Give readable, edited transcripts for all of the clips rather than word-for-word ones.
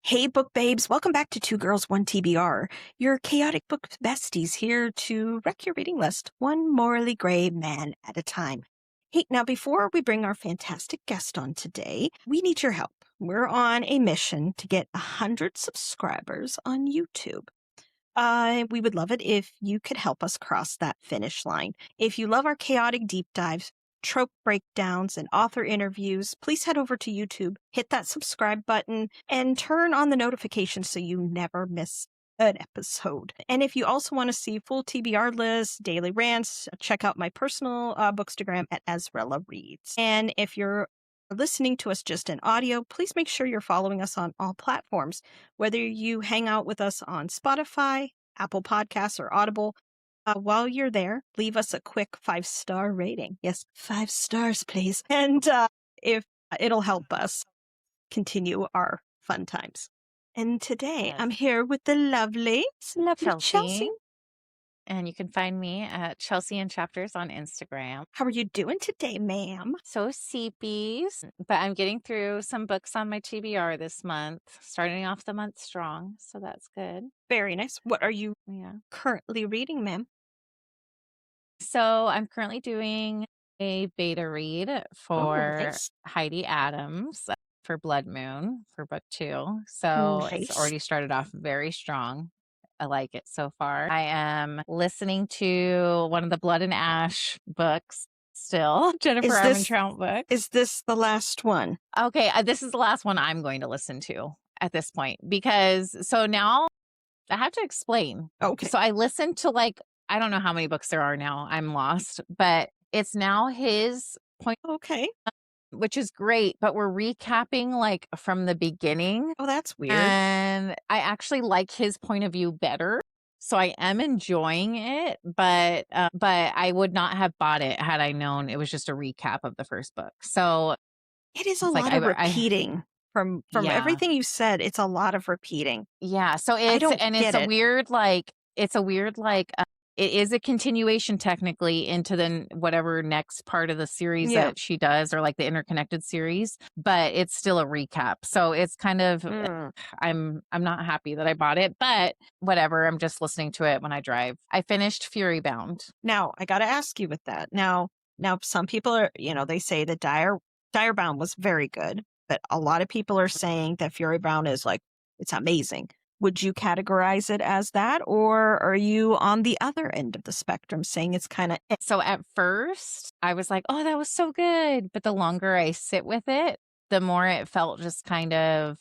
Hey, book babes, welcome back to Two Girls, One TBR, your chaotic book besties here to wreck your reading list, one morally gray man at a time. Hey, now before we bring our fantastic guest on today, we need your help. We're on a mission to get 100 subscribers on YouTube. We would love it if you could help us cross that finish line. If you love our chaotic deep dives, trope breakdowns, and author interviews, please head over to YouTube, hit that subscribe button, and turn on the notifications so you never miss an episode. And if you also want to see full TBR lists, daily rants, check out my personal bookstagram at Azrella Reads. And if you're listening to us just in audio, please make sure you're following us on all platforms. Whether you hang out with us on Spotify, Apple Podcasts, or Audible, while you're there, leave us a quick 5-star rating. Yes, 5 stars, please. And if it'll help us continue our fun times. And today Yes. I'm here with the lovely Chelsea. Chelsea. And you can find me at Chelsea and Chapters on Instagram. How are you doing today, ma'am? So seepies, but I'm getting through some books on my TBR this month, starting off the month strong. So that's good. Very nice. What are you Yeah. currently reading, ma'am? So I'm currently doing a beta read for nice. Heidi Adams for Blood Moon for book 2. So Nice. it's already started off very strong. I like it so far. I am listening to one of the Blood and Ash books still, Jennifer Armentrout book. Is this the last one? Okay, this is the last one I'm going to listen to at this point because so now I have to explain. Okay. So I listened to I don't know how many books there are now. I'm lost, but it's now his point. Okay. Which is great, but we're recapping from the beginning. Oh, that's weird. And I actually like his point of view better. So I am enjoying it, but I would not have bought it had I known it was just a recap of the first book. So it is a lot of repeating. From yeah. everything you said, it's a lot of repeating. Yeah. So it's a weird it is a continuation technically into the whatever next part of the series that she does, or the interconnected series, but it's still a recap. So it's kind of I'm not happy that I bought it, but whatever. I'm just listening to it when I drive. I finished Fury Bound. Now I got to ask you with that. Now some people are, they say that Dire Bound was very good, but a lot of people are saying that Fury Bound is it's amazing. Would you categorize it as that, or are you on the other end of the spectrum saying it's kind of... So at first I was like, oh, that was so good. But the longer I sit with it, the more it felt just kind of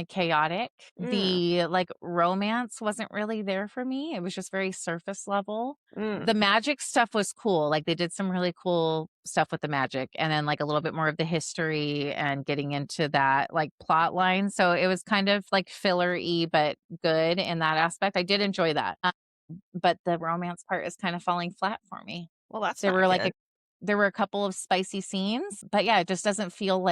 chaotic. The romance wasn't really there for me. It was just very surface level. The magic stuff was cool. They did some really cool stuff with the magic, and then a little bit more of the history and getting into that plot line. So it was kind of filler-y, but good in that aspect. I did enjoy that. But the romance part is kind of falling flat for me. Well, that's there were a couple of spicy scenes, but yeah, it just doesn't feel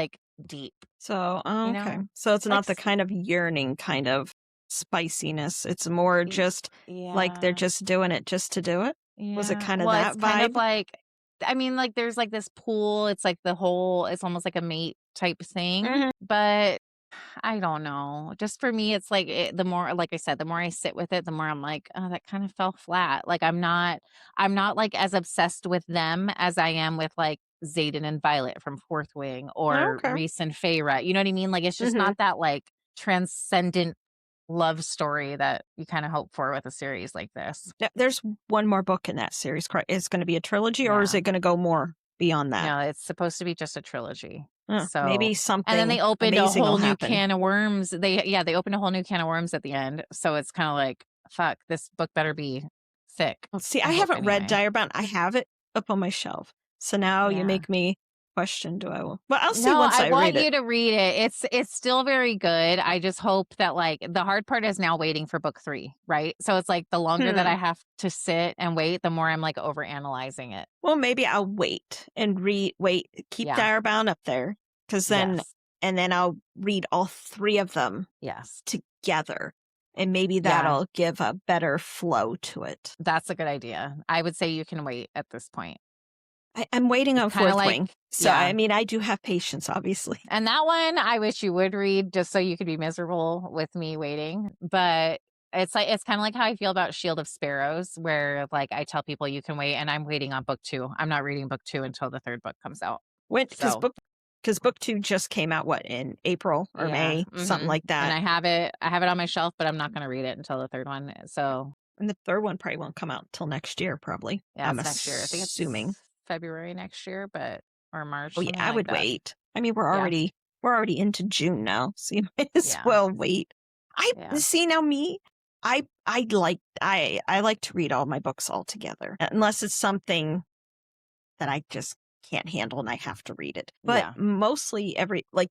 deep. So, okay. So it's not the kind of yearning kind of spiciness. It's more just they're just doing it just to do it. Yeah. Was it kind of that it's vibe? Kind of there's this pool. It's it's almost like a mate type thing, but I don't know. Just for me, it's the more, like I said, the more I sit with it, the more I'm oh, that kind of fell flat. I'm not as obsessed with them as I am with Xaden and Violet from Fourth Wing, or Reese and Feyre. You know what I mean? It's just not that transcendent love story that you kind of hope for with a series like this. Now, there's one more book in that series, correct? Is it going to be a trilogy, or is it going to go more beyond that? No, it's supposed to be just a trilogy. So maybe something. And then they opened a whole new can of worms. They opened a whole new can of worms at the end. So it's kind of fuck, this book better be thick. Well, see, I haven't read Dire Bound. I have it up on my shelf. So now you make me question, do I will? Well, I'll see once I read it. I want you to read it. It's still very good. I just hope that the hard part is now waiting for book 3, right? So it's the longer that I have to sit and wait, the more I'm over analyzing it. Well, maybe I'll wait and keep Dire Bound up there, because then and then I'll read all 3 of them together. And maybe that'll give a better flow to it. That's a good idea. I would say you can wait at this point. I'm waiting on It's kinda Fourth like Wing. So, I mean, I do have patience, obviously. And that one, I wish you would read just so you could be miserable with me waiting. But it's kind of like how I feel about Shield of Sparrows, where like I tell people you can wait, and I'm waiting on book 2. I'm not reading book 2 until the 3rd book comes out. Because So book 2 just came out, what, in April or May, something like and that. I have it on my shelf, but I'm not going to read it until the 3rd one. So And the 3rd one probably won't come out until next year, probably. yeah, I'm it's next year. I think assuming. it's February next year, or March. Oh yeah, Something I like would that. wait. I mean, we're already into June now, so you might as well wait. See now me. I like to read all my books all together, unless it's something that I just can't handle and I have to read it. But mostly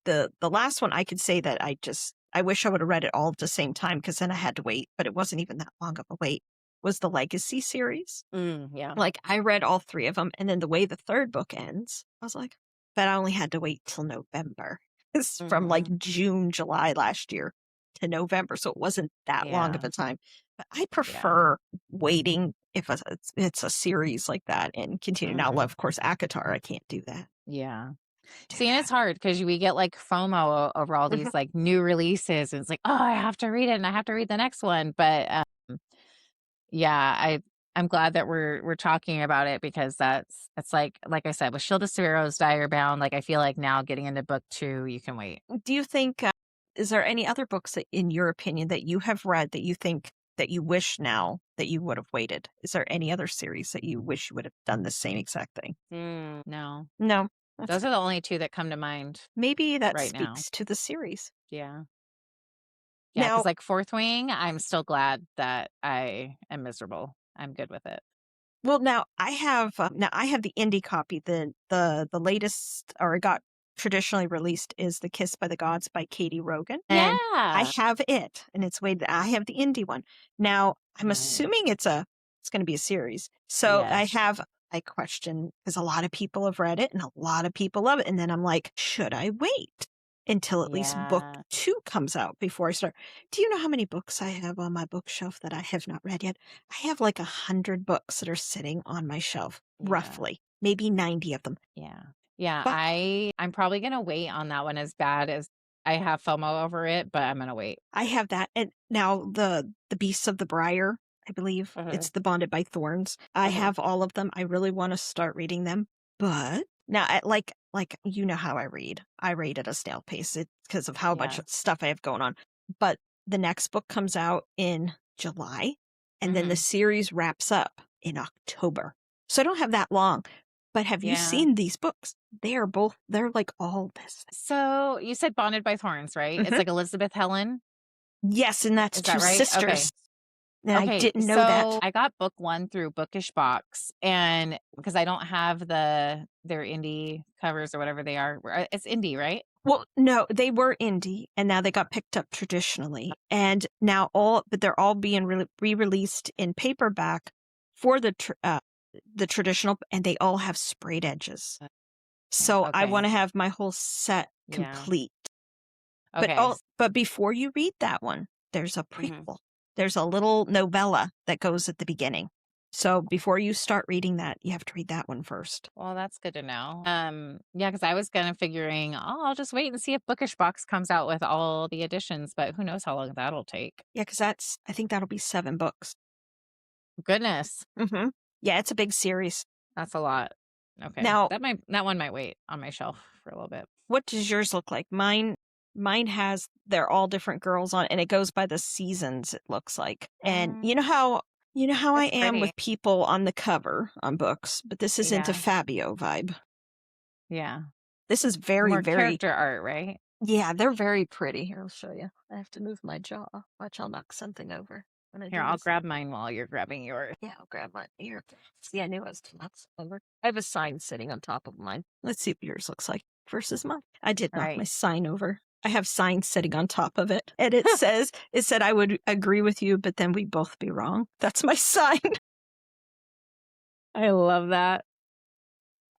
the last one I could say that I wish I would have read it all at the same time, because then I had to wait, but it wasn't even that long of a wait, was the Legacy series. Yeah. Like, I read all 3 of them, and then the way the 3rd book ends, I was like, but I only had to wait till November. It's from like June, July last year to November, so it wasn't that long of a time. But I prefer waiting if it's a series like that and continue. Now, of course, ACOTAR, I can't do that. Yeah. See, and it's hard because we get like FOMO over all these like new releases, and it's like, oh, I have to read it and I have to read the next one. But I'm glad that we're talking about it, because it's like I said, with Shield of Sparrows, Dire Bound, like I feel like now getting into book 2, you can wait. Do you think is there any other books that, in your opinion, that you have read that you think that you wish now that you would have waited? Is there any other series that you wish you would have done the same exact thing? No. That's Those are the only 2 that come to mind. maybe that right now. speaks to the series. Yeah. Yeah, Now, because like Fourth Wing, I'm still glad that I am miserable. I'm good with it. well, now I have the indie copy. The latest, or it got traditionally released, is The Kiss by the Gods by Katie Rogan. And I Yeah. have it, and it's waited. I have the indie one. Now, I'm Nice. assuming it's going to be a series. So Yes. I question, because a lot of people have read it and a lot of people love it. And then I'm like, should I wait until at least book 2 comes out before I start? Do you know how many books I have on my bookshelf that I have not read yet? I have like 100 books that are sitting on my shelf, roughly, maybe 90 of them. Yeah. Yeah. But I'm probably going to wait on that one, as bad as I have FOMO over it, but I'm going to wait. I have that. And now the Beasts of the Briar, I believe it's the Bonded by Thorns. I have all of them. I really want to start reading them, but now like you know how I read. I read at a snail pace because of how much stuff I have going on. But the next book comes out in July, and then the series wraps up in October. So I don't have that long. But have you seen these books? They're like all this. So you said Bonded by Thorns, right? It's like Elizabeth Helen. Yes, and that's Is 2 that right? sisters. Okay. And I didn't know that. I got book 1 through Bookish Box, and because I don't have their indie covers or whatever they are. It's indie, right? Well, no, they were indie, and now they got picked up traditionally, and now but they're all being re-released in paperback for the traditional, and they all have sprayed edges. So I want to have my whole set complete. Okay. But before you read that one, there's a prequel. There's a little novella that goes at the beginning. So before you start reading that, you have to read that one first. Well, that's good to know. Yeah, because I was kind of figuring, I'll just wait and see if Bookish Box comes out with all the editions, but who knows how long that'll take. Yeah, because I think that'll be 7 books. Goodness. Yeah, it's a big series. That's a lot. Okay. Now, that one might wait on my shelf for a little bit. What does yours look like? Mine has, they're all different girls on, and it goes by the seasons, it looks like. And you know how I am with people on the cover on books, but this isn't a Fabio vibe. Yeah. This is very, more very character art, right? Yeah, they're very pretty. Here, I'll show you. I have to move my jaw. Watch, I'll knock something over. Here, I'll grab mine while you're grabbing yours. Yeah, I'll grab mine. Here. See, I knew I was too much over. I have a sign sitting on top of mine. Let's see what yours looks like versus mine. I did knock my sign over. I have signs sitting on top of it. And it said I would agree with you, but then we'd both be wrong. That's my sign. I love that.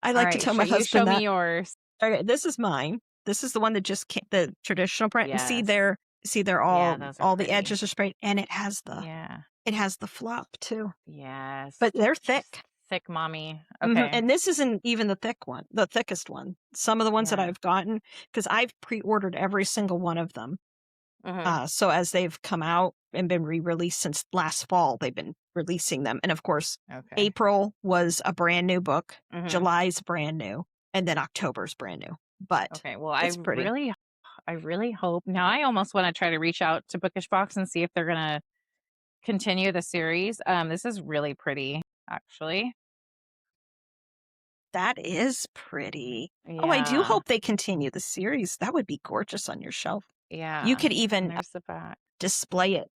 I like to tell my husband show that. me yours. Okay, this is mine. This is the one that just came, the traditional print. Yes. And see they're all the pretty. edges are sprayed, and it has the flop too. Yes. But they're thick. thick mommy. Mhm, Okay. and this isn't even the thickest one. Some of the ones that Yeah. I've gotten, because I've pre-ordered every single one of them. So as they've come out and been re-released since last fall, they've been releasing them. And of course, Okay. April was a brand new book, Mhm. July's brand new, and then October's brand new. But Okay. Well, it's pretty. I really hope now. I almost want to try to reach out to Bookish Box and see if they're gonna continue the series. This is really pretty, actually. That is pretty. Oh, I do Yeah. hope they continue the series. That would be gorgeous on your shelf. Yeah. You could And even there's the back. display it,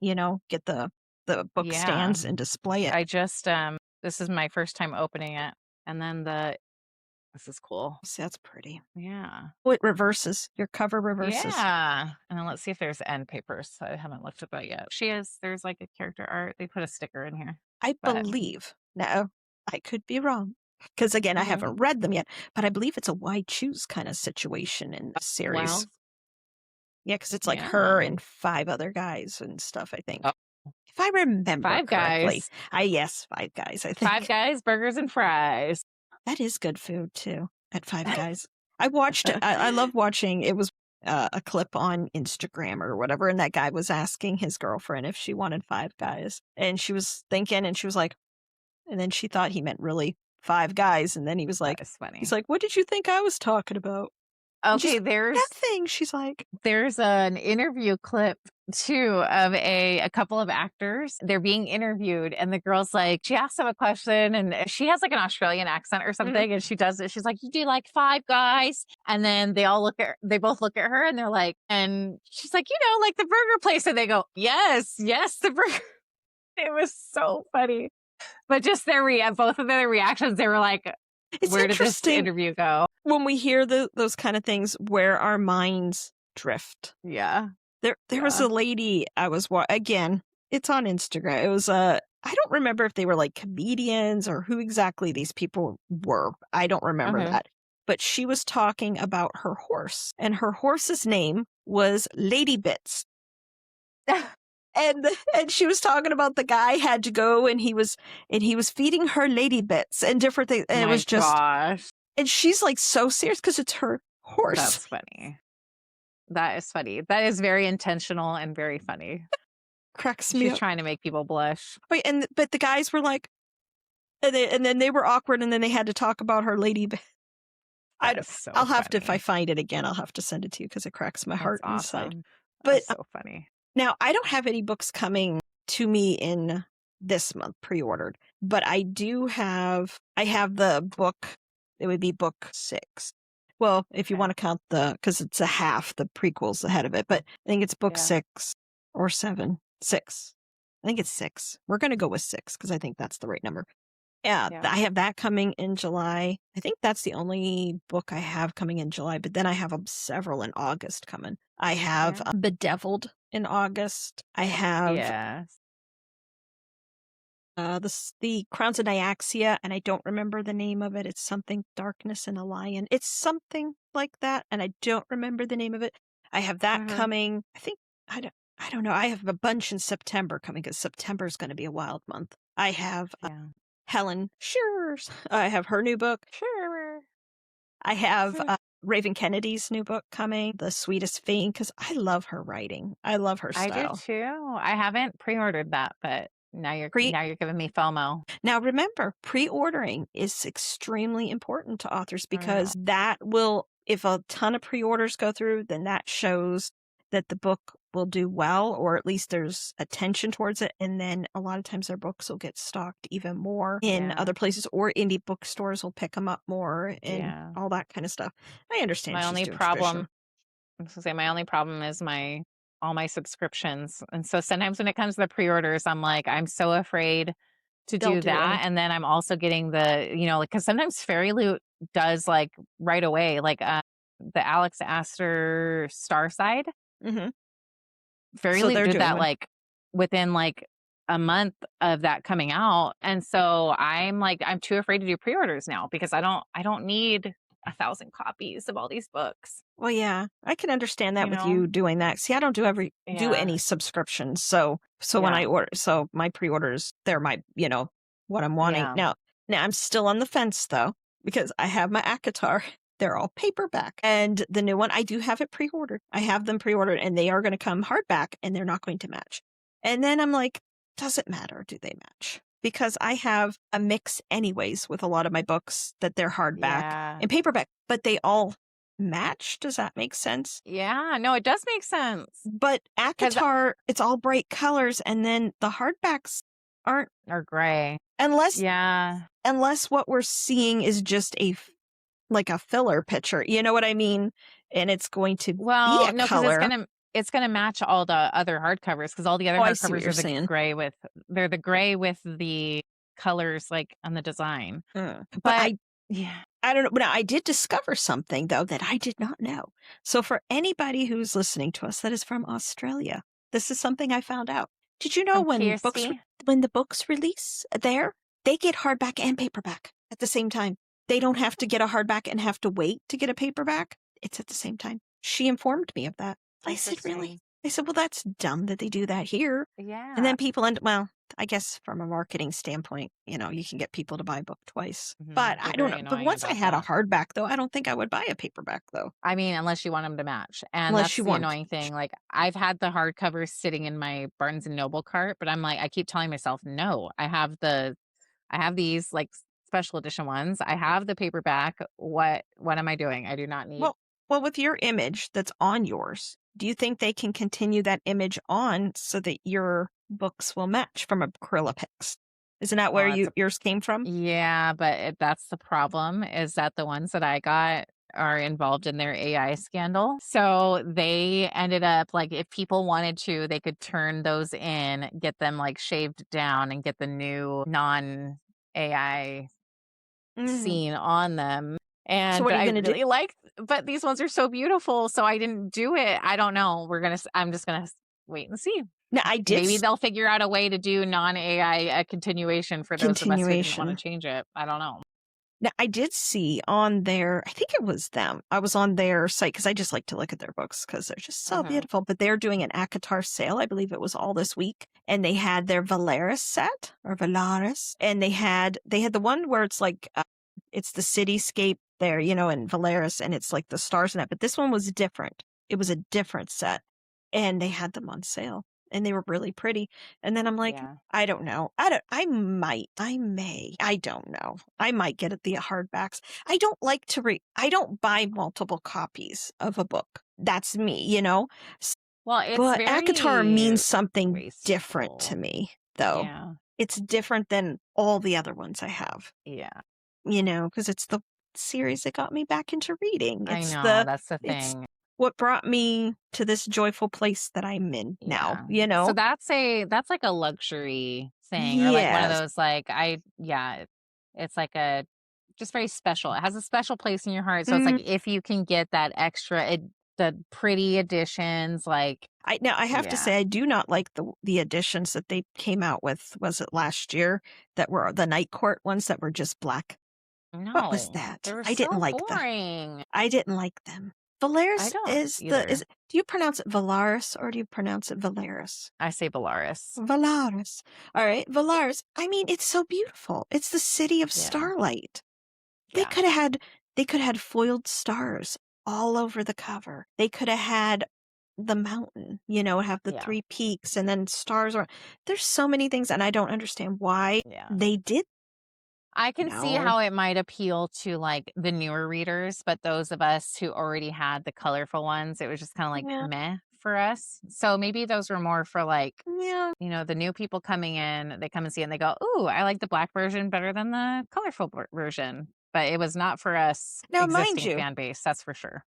get the book Yeah. stands and display it. I just this is my first time opening it. And then this is cool. See, that's pretty. Yeah. Oh, it reverses. Your cover reverses. Yeah. And then let's see if there's end papers. I haven't looked at that yet. There's like a character art. They put a sticker in here. I But believe. Now, I could be wrong. Because again, I haven't read them yet, but I believe it's a why choose kind of situation in the series. Well, Yeah, because it's like her and 5 other guys and stuff, I think. Oh. If I remember Five correctly. Guys. Yes, 5 Guys, I think. Five Guys, burgers and fries. That is good food, too, at 5 Guys. I watched it. I love watching. It was a clip on Instagram or whatever, and that guy was asking his girlfriend if she wanted 5 Guys. And she was thinking, and she was like, and then she thought he meant really 5 Guys. And then he was like, That is funny. he's like, what did you think I was talking about? Okay, That thing. She's like, there's an interview clip too of a couple of actors. They're being interviewed, and the girl's like, she asks them a question, and she has like an Australian accent or something, and she does it. She's like, "You do like 5 Guys?" And then they both look at her, and they're like, and she's like, like the burger place, and they go, "Yes, yes, the burger." It was so funny, but just both of their reactions, they were like, it's "Where did this interesting interview go?" when we hear those kind of things where our minds drift. Yeah. There was a lady I was again, it's on Instagram. It was I don't remember if they were like comedians or who exactly these people were. I don't remember that. But she was talking about her horse, and her horse's name was Lady Bits. And she was talking about the guy had to go and he was feeding her Lady Bits and different things. And it was just, gosh. And she's like so serious because it's her horse. That's funny. That is funny. That is very intentional and very funny. Cracks me She's up. trying to make people blush. Wait, but the guys were like, and then they were awkward, and then they had to talk about her Lady Bits. I'll have to, if I find it again, I'll have to send it to you because it cracks my heart inside. But so funny. Now, I don't have any books coming to me in this month pre-ordered, but I have the book. It would be book 6. Well, if you want to count because it's a half, the prequel's ahead of it, but I think it's book 6 or 7. 6. I think it's 6. We're going to go with 6 because I think that's the right number. Yeah, I have that coming in July. I think that's the only book I have coming in July, but then I have several in August coming. I have Bedeviled in August. I have the Crowns of Nyaxia, and I don't remember the name of it. It's something Darkness and a Lion. It's something like that, and I don't remember the name of it. I have that coming. I think I don't know. I have a bunch in September coming because September is going to be a wild month. I have Helen Shearer's. I have her new book. Sure. I have Raven Kennedy's new book coming, The Sweetest Fiend, because I love her writing. I love her style. I do too. I haven't pre-ordered that, but now you're giving me FOMO. Now remember, pre-ordering is extremely important to authors because that will, if a ton of pre-orders go through, then that shows that the book will do well, or at least there's attention towards it. And then a lot of times their books will get stocked even more in other places, or indie bookstores will pick them up more and all that kind of stuff. I understand. My only problem is all my subscriptions. And so sometimes when it comes to the pre-orders, I'm like, I'm so afraid to do that. And then I'm also getting because sometimes Fairy Loot does like right away, like the Alex Astor Starside. Fairy Loot did that like within like a month of that coming out. And so I'm too afraid to do pre-orders now because I don't need 1,000 copies of all these books. Well, yeah, I can understand that with you doing that. See, I don't do any subscriptions. So when I order, so my pre-orders, they're my, what I'm wanting. Now, Now, I'm still on the fence, though, because I have my ACOTAR. They're all paperback. And the new one, I do have it pre-ordered. I have them pre-ordered, and they are going to come hardback, and they're not going to match. And then I'm like, does it matter? Do they match? Because I have a mix anyways with a lot of my books that they're hardback and paperback, but they all match. Does that make sense? Yeah, no, it does make sense. But ACOTAR, it's all bright colors, and then the hardbacks aren't. Or gray. Unless what we're seeing is just like a filler picture. You know what I mean? And it's going to be a color. Because it's gonna match all the other hardcovers, because all the other hardcovers are the gray with the colors like on the design. But I don't know. But I did discover something though that I did not know. So for anybody who's listening to us that is from Australia, this is something I found out. Did you know when the books release there, they get hardback and paperback at the same time? They don't have to get a hardback and have to wait to get a paperback. It's at the same time. She informed me of that. I said, really? I said, well, that's dumb that they do that here. Yeah. And then people I guess from a marketing standpoint, you can get people to buy a book twice. But I don't know. But once I had a hardback, though, I don't think I would buy a paperback, though. I mean, unless you want them to match. And that's the annoying thing. Like, I've had the hardcovers sitting in my Barnes & Noble cart, but I'm like, I keep telling myself, no, I have these, like, special edition ones. I have the paperback. What am I doing? I do not need. Well, with your image that's on yours, do you think they can continue that image on so that your books will match from acrylics? Isn't that where yours came from? Yeah, but that's the problem, is that the ones that I got are involved in their AI scandal. So they ended up, like, if people wanted to, they could turn those in, get them like shaved down, and get the new non-AI scene on them. And so what are you going to do? But these ones are so beautiful, so I didn't do it. I don't know. I'm just gonna wait and see. Now, maybe they'll figure out a way to do non-AI continuation for those of us who didn't want to change it. I don't know. Now, I did see on their, I think it was them. I was on their site because I just like to look at their books because they're just so beautiful. But they're doing an ACOTAR sale. I believe it was all this week. And they had their Valaris set, or Valaris. And they had the one where it's like, it's the cityscape there, in Valaris, and it's like the stars in that. But this one was different. It was a different set. And they had them on sale. And they were really pretty. And then I'm like, I don't know. I may. I don't know. I might get the hardbacks. I don't like to I don't buy multiple copies of a book. That's me, Well, but ACOTAR means something different to me, though. Yeah. It's different than all the other ones I have. Yeah. Because it's the series that got me back into reading. It's that's the thing. What brought me to this joyful place that I'm in now, So that's like a luxury thing, or like one of those, like, it's like a just very special. It has a special place in your heart. So it's like, if you can get that extra, the pretty editions, like. I have to say, I do not like the editions that they came out with. Was it last year that were the Night Court ones that were just black? No, what was that? I didn't like them. I didn't like them. Valaris do you pronounce it Valaris or do you pronounce it Valaris? I say Valaris. Valaris. All right, Valaris. I mean, it's so beautiful. It's the city of starlight. They could have had foiled stars all over the cover. They could have had the mountain, have the 3 peaks and then stars. There's so many things, and I don't understand why they did. I can see how it might appeal to, like, the newer readers, but those of us who already had the colorful ones, it was just kind of like meh for us. So maybe those were more for, like, the new people coming in. They come and see it and they go, "Ooh, I like the black version better than the colorful version." But it was not for us. Now, mind you, fan base, that's for sure.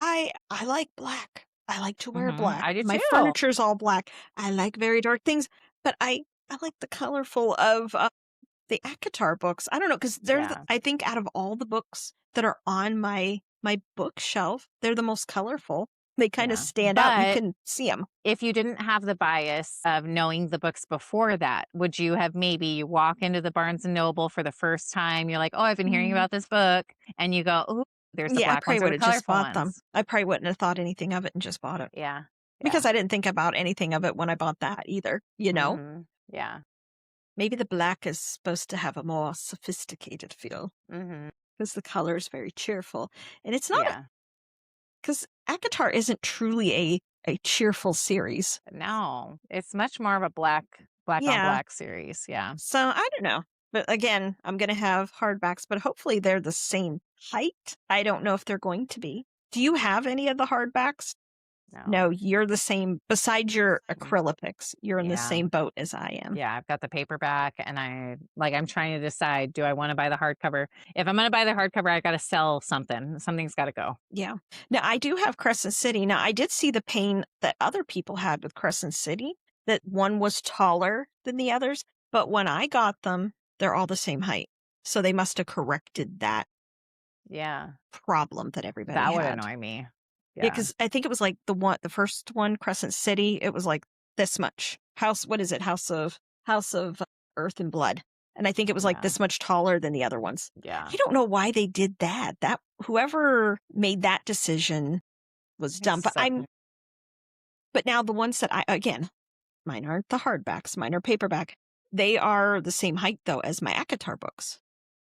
I like black. I like to wear black. I do too. My furniture's all black. I like very dark things, but I like the colorful of the ACOTAR books. I don't know, because they're I think out of all the books that are on my bookshelf, they're the most colorful. They kind of stand out. You can see them. If you didn't have the bias of knowing the books before that, would you have maybe walk into the Barnes & Noble for the first time? You're like, oh, I've been hearing about this book. And you go, oh, there's the black ones or the colorful ones. Them. I probably wouldn't have thought anything of it and just bought it. Yeah. Because I didn't think about anything of it when I bought that either, Yeah. Maybe the black is supposed to have a more sophisticated feel Mm-hmm. because the color is very cheerful. And it's not Yeah. because ACOTAR isn't truly a cheerful series. No, it's much more of a black on Yeah. black series. Yeah. So I don't know. But again, I'm going to have hardbacks, but hopefully they're the same height. I don't know if they're going to be. Do you have any of the hardbacks? No, No. you're the same. Besides your Mhm. acrylics, you're in the Yeah. same boat as I am. Yeah, I've got the paperback and I'm trying to decide, do I want to buy the hardcover? If I'm going to buy the hardcover, I got to sell something. Something's got to go. Yeah. Now, I do have Crescent City. Now, I did see the pain that other people had with Crescent City, that one was taller than the others. But when I got them, they're all the same height. So they must have corrected that Yeah. problem that everybody That would had. annoy me. Yeah, Yeah. because I think it was like the first one, Crescent City, it was like this much. What is it? House of Earth and Blood. And I think it was like Yeah. this much taller than the other ones. Yeah. I don't know why they did that. That whoever made that decision was dumb. But but now the ones that mine aren't the hardbacks, mine are paperback. They are the same height though as my ACOTAR books.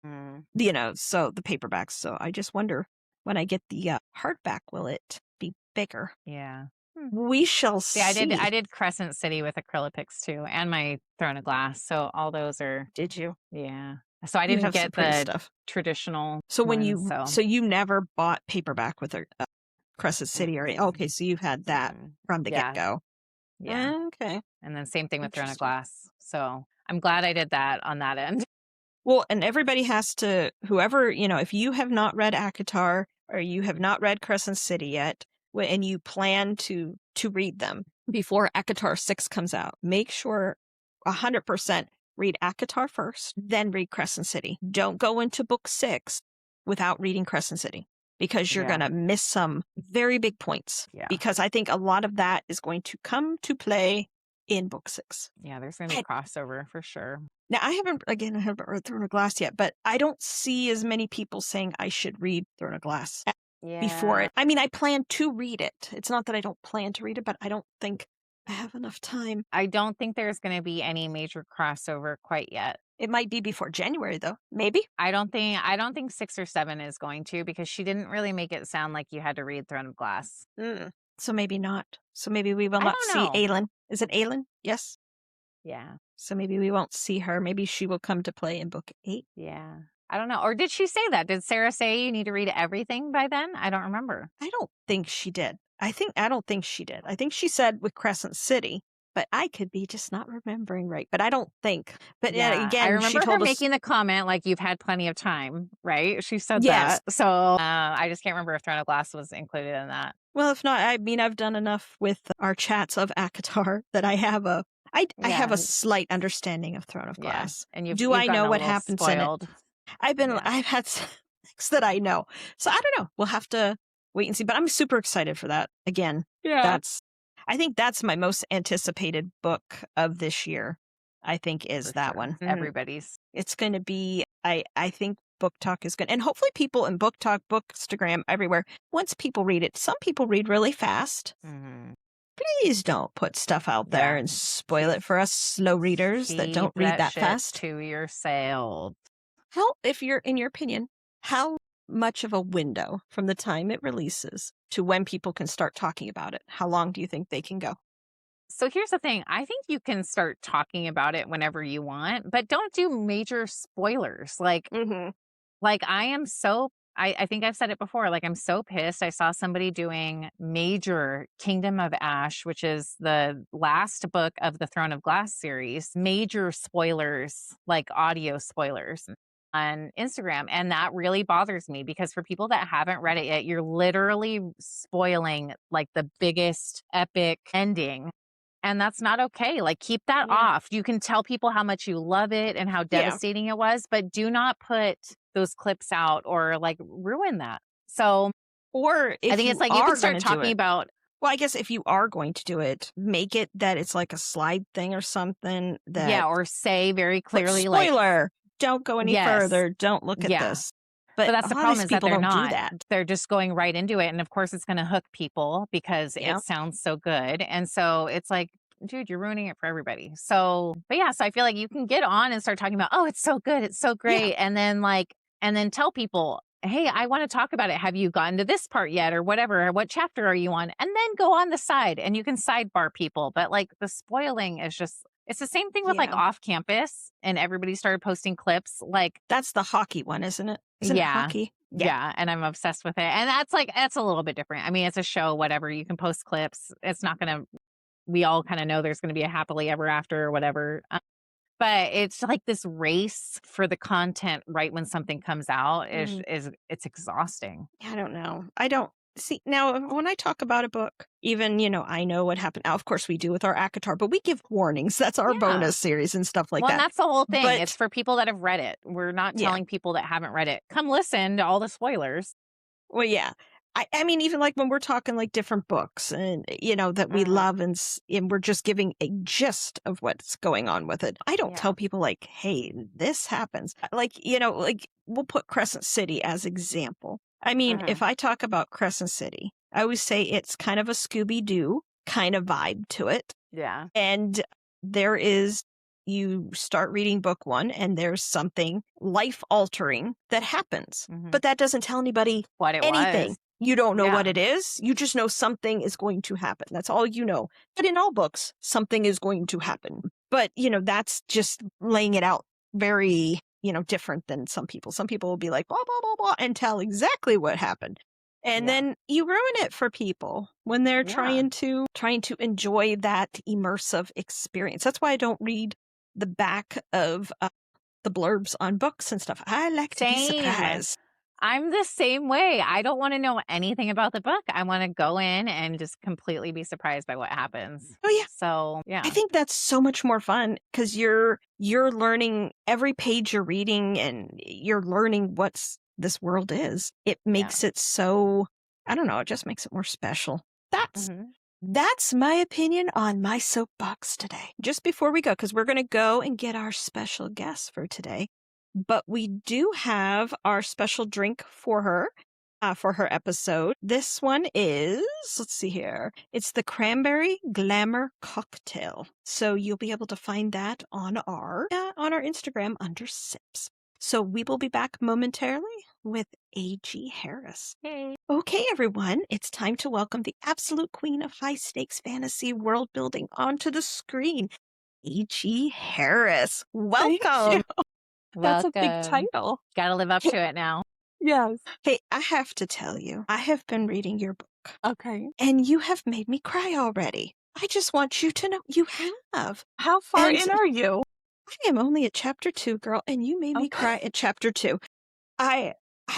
Mm. So the paperbacks. So I just wonder when I get the hardback, will it be bigger? Yeah. We shall see. I did Crescent City with acrylics too, and my Throne of Glass. So all those are. Did you? Yeah. So I You didn't have some get pretty the stuff. traditional. So ones, so you never bought paperback with a Crescent City or Mm-mm. okay, so you've had that from the Yeah. get go. Yeah. Okay. And then same thing with Throne of Interesting. Glass. So I'm glad I did that on that end. Well, and everybody has to, whoever, if you have not read ACOTAR or you have not read Crescent City yet, and you plan to read them before ACOTAR 6 comes out, make sure 100% read ACOTAR first, then read Crescent City. Don't go into book 6 without reading Crescent City because you're going to miss some very big points. Yeah. Because I think a lot of that is going to come to play in book 6. Yeah, there's going to be crossover for sure. Now, I haven't read Throne of Glass yet, but I don't see as many people saying I should read Throne of Glass before it. I mean, I plan to read it. It's not that I don't plan to read it, but I don't think I have enough time. I don't think there's going to be any major crossover quite yet. It might be before January, though. Maybe. I don't think 6 or 7 is going to, because she didn't really make it sound like you had to read Throne of Glass. So maybe not. So maybe we will not see Aelin. Is it Aelin? Yes. Yeah. So maybe we won't see her. Maybe she will come to play in book 8. Yeah. I don't know. Or did she say that? Did Sarah say you need to read everything by then? I don't remember. I don't think she did. I don't think she did. I think she said with Crescent City, but I could be just not remembering right. But I don't think. But again, I remember she told her us, making the comment like you've had plenty of time, right? She said yes. that. So I just can't remember if Throne of Glass was included in that. Well, if not, I mean, I've done enough with our chats of ACOTAR that I have I have a slight understanding of Throne of Glass. And I know what happens spoiled. in it? I've had things that I know. So I don't know. We'll have to wait and see. But I'm super excited for that. Again, I think that's my most anticipated book of this year. I think is that one. Everybody's. It's going to be, I think Book Talk is good. And hopefully people in Book Talk, Bookstagram, everywhere, once people read it, some people read really fast. Please don't put stuff out there and spoil it for us slow readers that don't read that fast. To yourself. In your opinion, how much of a window from the time it releases to when people can start talking about it? How long do you think they can go? So here's the thing. I think you can start talking about it whenever you want, but don't do major spoilers. Like I am so, I think I've said it before, like I'm so pissed. I saw somebody doing major Kingdom of Ash, which is the last book of the Throne of Glass series, major spoilers, like audio spoilers on Instagram. And that really bothers me because for people that haven't read it yet, you're literally spoiling like the biggest epic ending. And that's not okay. Like, keep that off. You can tell people how much you love it and how devastating it was, but do not put those clips out or like ruin that. So, or if I think it's like you can start talking about. Well, I guess if you are going to do it, make it that it's like a slide thing or something. Or say very clearly, spoiler, don't go any further. Don't look at this. But that's the problem, is that they're not. Do that. They're just going right into it. And of course, it's going to hook people because it sounds so good. And so it's like, dude, you're ruining it for everybody. So, but yeah, so I feel like you can get on and start talking about, oh, it's so good, it's so Yeah. great, and then tell people, hey, I want to talk about it. Have you gotten to this part yet, or whatever? Or what chapter are you on? And then go on the side, and you can sidebar people. But like the spoiling is just. It's the same thing with like Yeah. off campus, and everybody started posting clips. Like, That's the hockey one, isn't it? Isn't it yeah. hockey? Yeah, and I'm obsessed with it. And that's a little bit different. I mean, it's a show, whatever. You can post clips. It's not gonna we all kind of know there's gonna be a happily ever after or whatever. But it's like this race for the content right when something comes out Mm. is it's exhausting. I don't know. I don't see now when I talk about a book, even, I know what happened. Now, of course, we do with our ACOTAR, but we give warnings. That's our Yeah. bonus series and stuff like Well, and that. that's the whole thing. But It's for people that have read it. We're not yeah, telling people that haven't read it. Come listen to all the spoilers. well, yeah. I mean, even like when we're talking like different books and, that we Mhm. love and we're just giving a gist of what's going on with it. I don't Yeah. tell people like, hey, this happens. Like, like we'll put Crescent City as example. I mean, if I talk about Crescent City, I always say it's kind of a Scooby-Doo kind of vibe to it. Yeah. And you start reading book one and there's something life altering that happens, Mhm. but that doesn't tell anybody What it anything. was. You don't know what Yeah. it is. You just know something is going to happen. That's all you know. But in all books, something is going to happen. But, that's just laying it out very, different than some people. Some people will be like, blah, blah, blah, blah, and tell exactly what happened. And Yeah. then you ruin it for people when they're Yeah. trying to enjoy that immersive experience. That's why I don't read the back of the blurbs on books and stuff. I like to be Same. surprised. I'm the same way. I don't want to know anything about the book. I want to go in and just completely be surprised by what happens. Oh yeah. So, yeah. I think that's so much more fun because you're learning every page you're reading and you're learning what's this world is. It makes it so, I don't know, it just makes it more special. That's my opinion on my soapbox today. Just before we go, because we're going to go and get our special guest for today, but we do have our special drink for her episode. This one is, let's see here, it's the Cranberry Glamour Cocktail. So you'll be able to find that on our Instagram under Sips. So we will be back momentarily with A.G. Harris. Hey. Okay, everyone, it's time to welcome the absolute queen of high-stakes fantasy world building onto the screen, A.G. Harris. Thank Welcome. you. That's a big Welcome. title. Got to live up to it now. Yes. Hey, I have to tell you, I have been reading your book, Okay. and you have made me cry already. I just want you to know you have. How far And in are you? I am only at chapter 2, girl, and you made me cry at chapter 2. I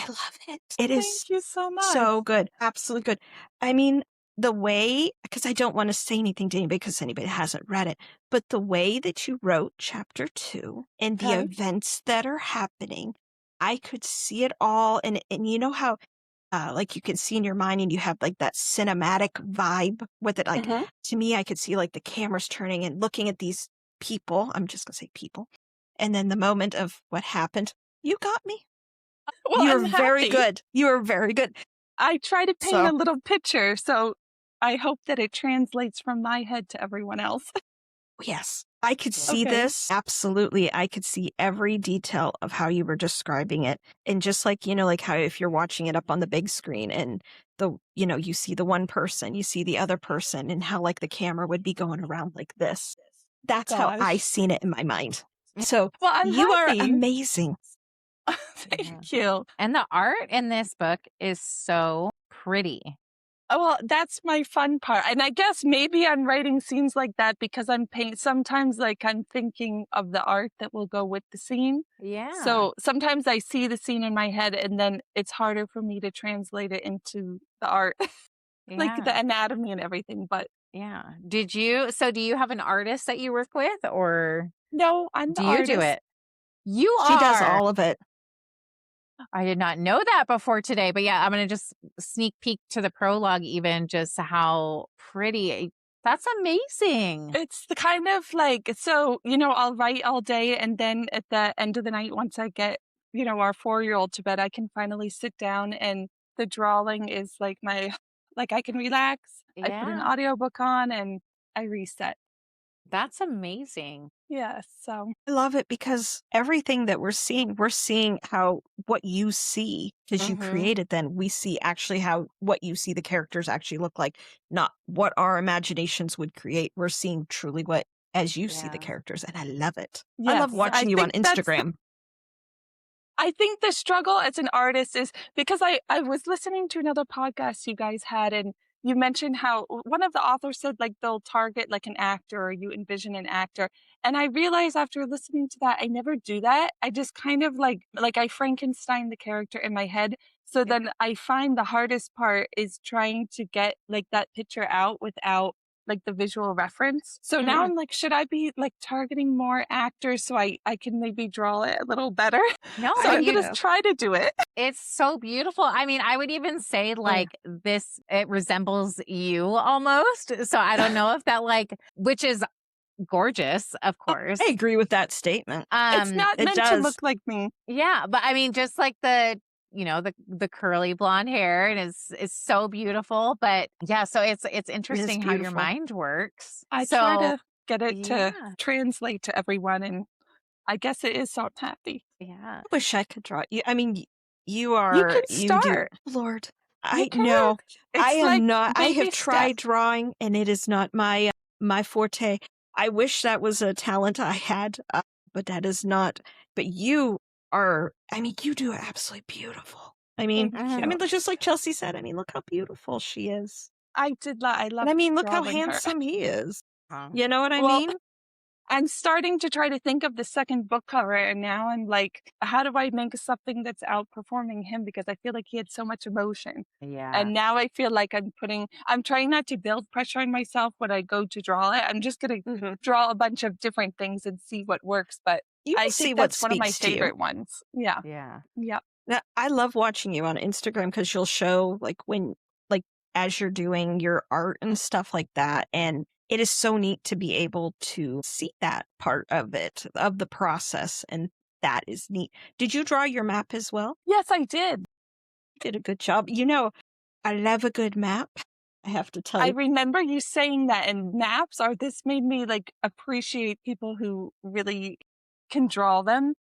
love it. It is Thank you so much. so good. Absolutely good. I mean, the way, because I don't want to say anything to anybody because anybody hasn't read it, but the way that you wrote chapter 2 and the Okay. events that are happening, I could see it all. And you know how, like you can see in your mind and you have like that cinematic vibe with it. Like to me, I could see like the cameras turning and looking at these people. I'm just going to say people. And then the moment of what happened, you got me. Well, You're I'm very happy. good. You are very good. I try to paint So- a little picture, so I hope that it translates from my head to everyone else. Yes, I could see Okay. this. Absolutely. I could see every detail of how you were describing it. And just like, like how if you're watching it up on the big screen and you see the one person, you see the other person and how like the camera would be going around like this. That's how I Gosh. seen it in my mind. So Well, I'm you happy. are amazing. Thank you. And the art in this book is so pretty. Oh, well, that's my fun part. And I guess maybe I'm writing scenes like that because sometimes like I'm thinking of the art that will go with the scene. Yeah. So sometimes I see the scene in my head and then it's harder for me to translate it into the art, like the Yeah. anatomy and everything. But Yeah. Do you have an artist that you work with, or no, I'm the do you do artist. it? You She are. does all of it. I did not know that before today, but yeah, I'm going to just sneak peek to the prologue, even just how pretty. That's amazing. It's the kind of like, so, I'll write all day and then at the end of the night, once I get, our 4-year-old to bed, I can finally sit down and the drawing is like I can relax. I put an Yeah. audiobook on and I reset. That's amazing. Yes. So, I love it because everything that we're seeing how what you see because you Mhm. created then we see actually how what you see the characters actually look like, not what our imaginations would create. We're seeing truly what as you see the Yeah. characters, and I love it. I love yes, I watching you on think that's Instagram. I think the struggle as an artist is because I was listening to another podcast you guys had, and you mentioned how one of the authors said like they'll target like an actor or you envision an actor. And I realized after listening to that, I never do that. I just kind of like I Frankenstein the character in my head. So Yeah. then I find the hardest part is trying to get like that picture out without like the visual reference. So now Mhm. I'm like, should I be like targeting more actors so I can maybe draw it a little better? No, So and I'm gonna you try to do it. it's so beautiful. I mean, I would even say Oh, yeah. like this it resembles you almost. So I don't know if that like which is gorgeous, of Oh, I course. agree with that statement. It's not It meant to does. look like me. Yeah, but I mean just like the curly blonde hair and it's so beautiful, but yeah, so it's It is interesting how your beautiful. mind works. I try So, to get it to yeah. translate to everyone, and I guess it is salt happy. Yeah. I wish I could draw you. I mean, You can you do. start. Lord, You I can. know. I It's am like not. I have baby tried steps. drawing, and it is not my forte. I wish that was a talent I had, but that is not. But you are. I mean, you do absolutely beautiful. Thank I Mhm. you. mean, just like Chelsea said. I mean, look how beautiful she is, I and I loved mean, look how drawing her. handsome he is. Uh, You know what I Well, mean? I'm starting to try to think of the second book cover, and now I'm like, how do I make something that's outperforming him? Because I feel like he had so much emotion. yeah. And now I feel like I'm trying not to build pressure on myself when I go to draw it. I'm just going to Hmm. draw a bunch of different things and see what works. But You will I see think what that's one of my speaks to you. favorite ones. Yeah. Yeah. Yeah. Now, I love watching you on Instagram because you'll show like as you're doing your art and stuff like that. And it is so neat to be able to see that part of it, of the process. And that is neat. Did you draw your map as well? Yes, I did. You did a good job. You know, I love a good map. I have to tell I you. remember you saying that, and maps are this made me like appreciate people who really can draw them.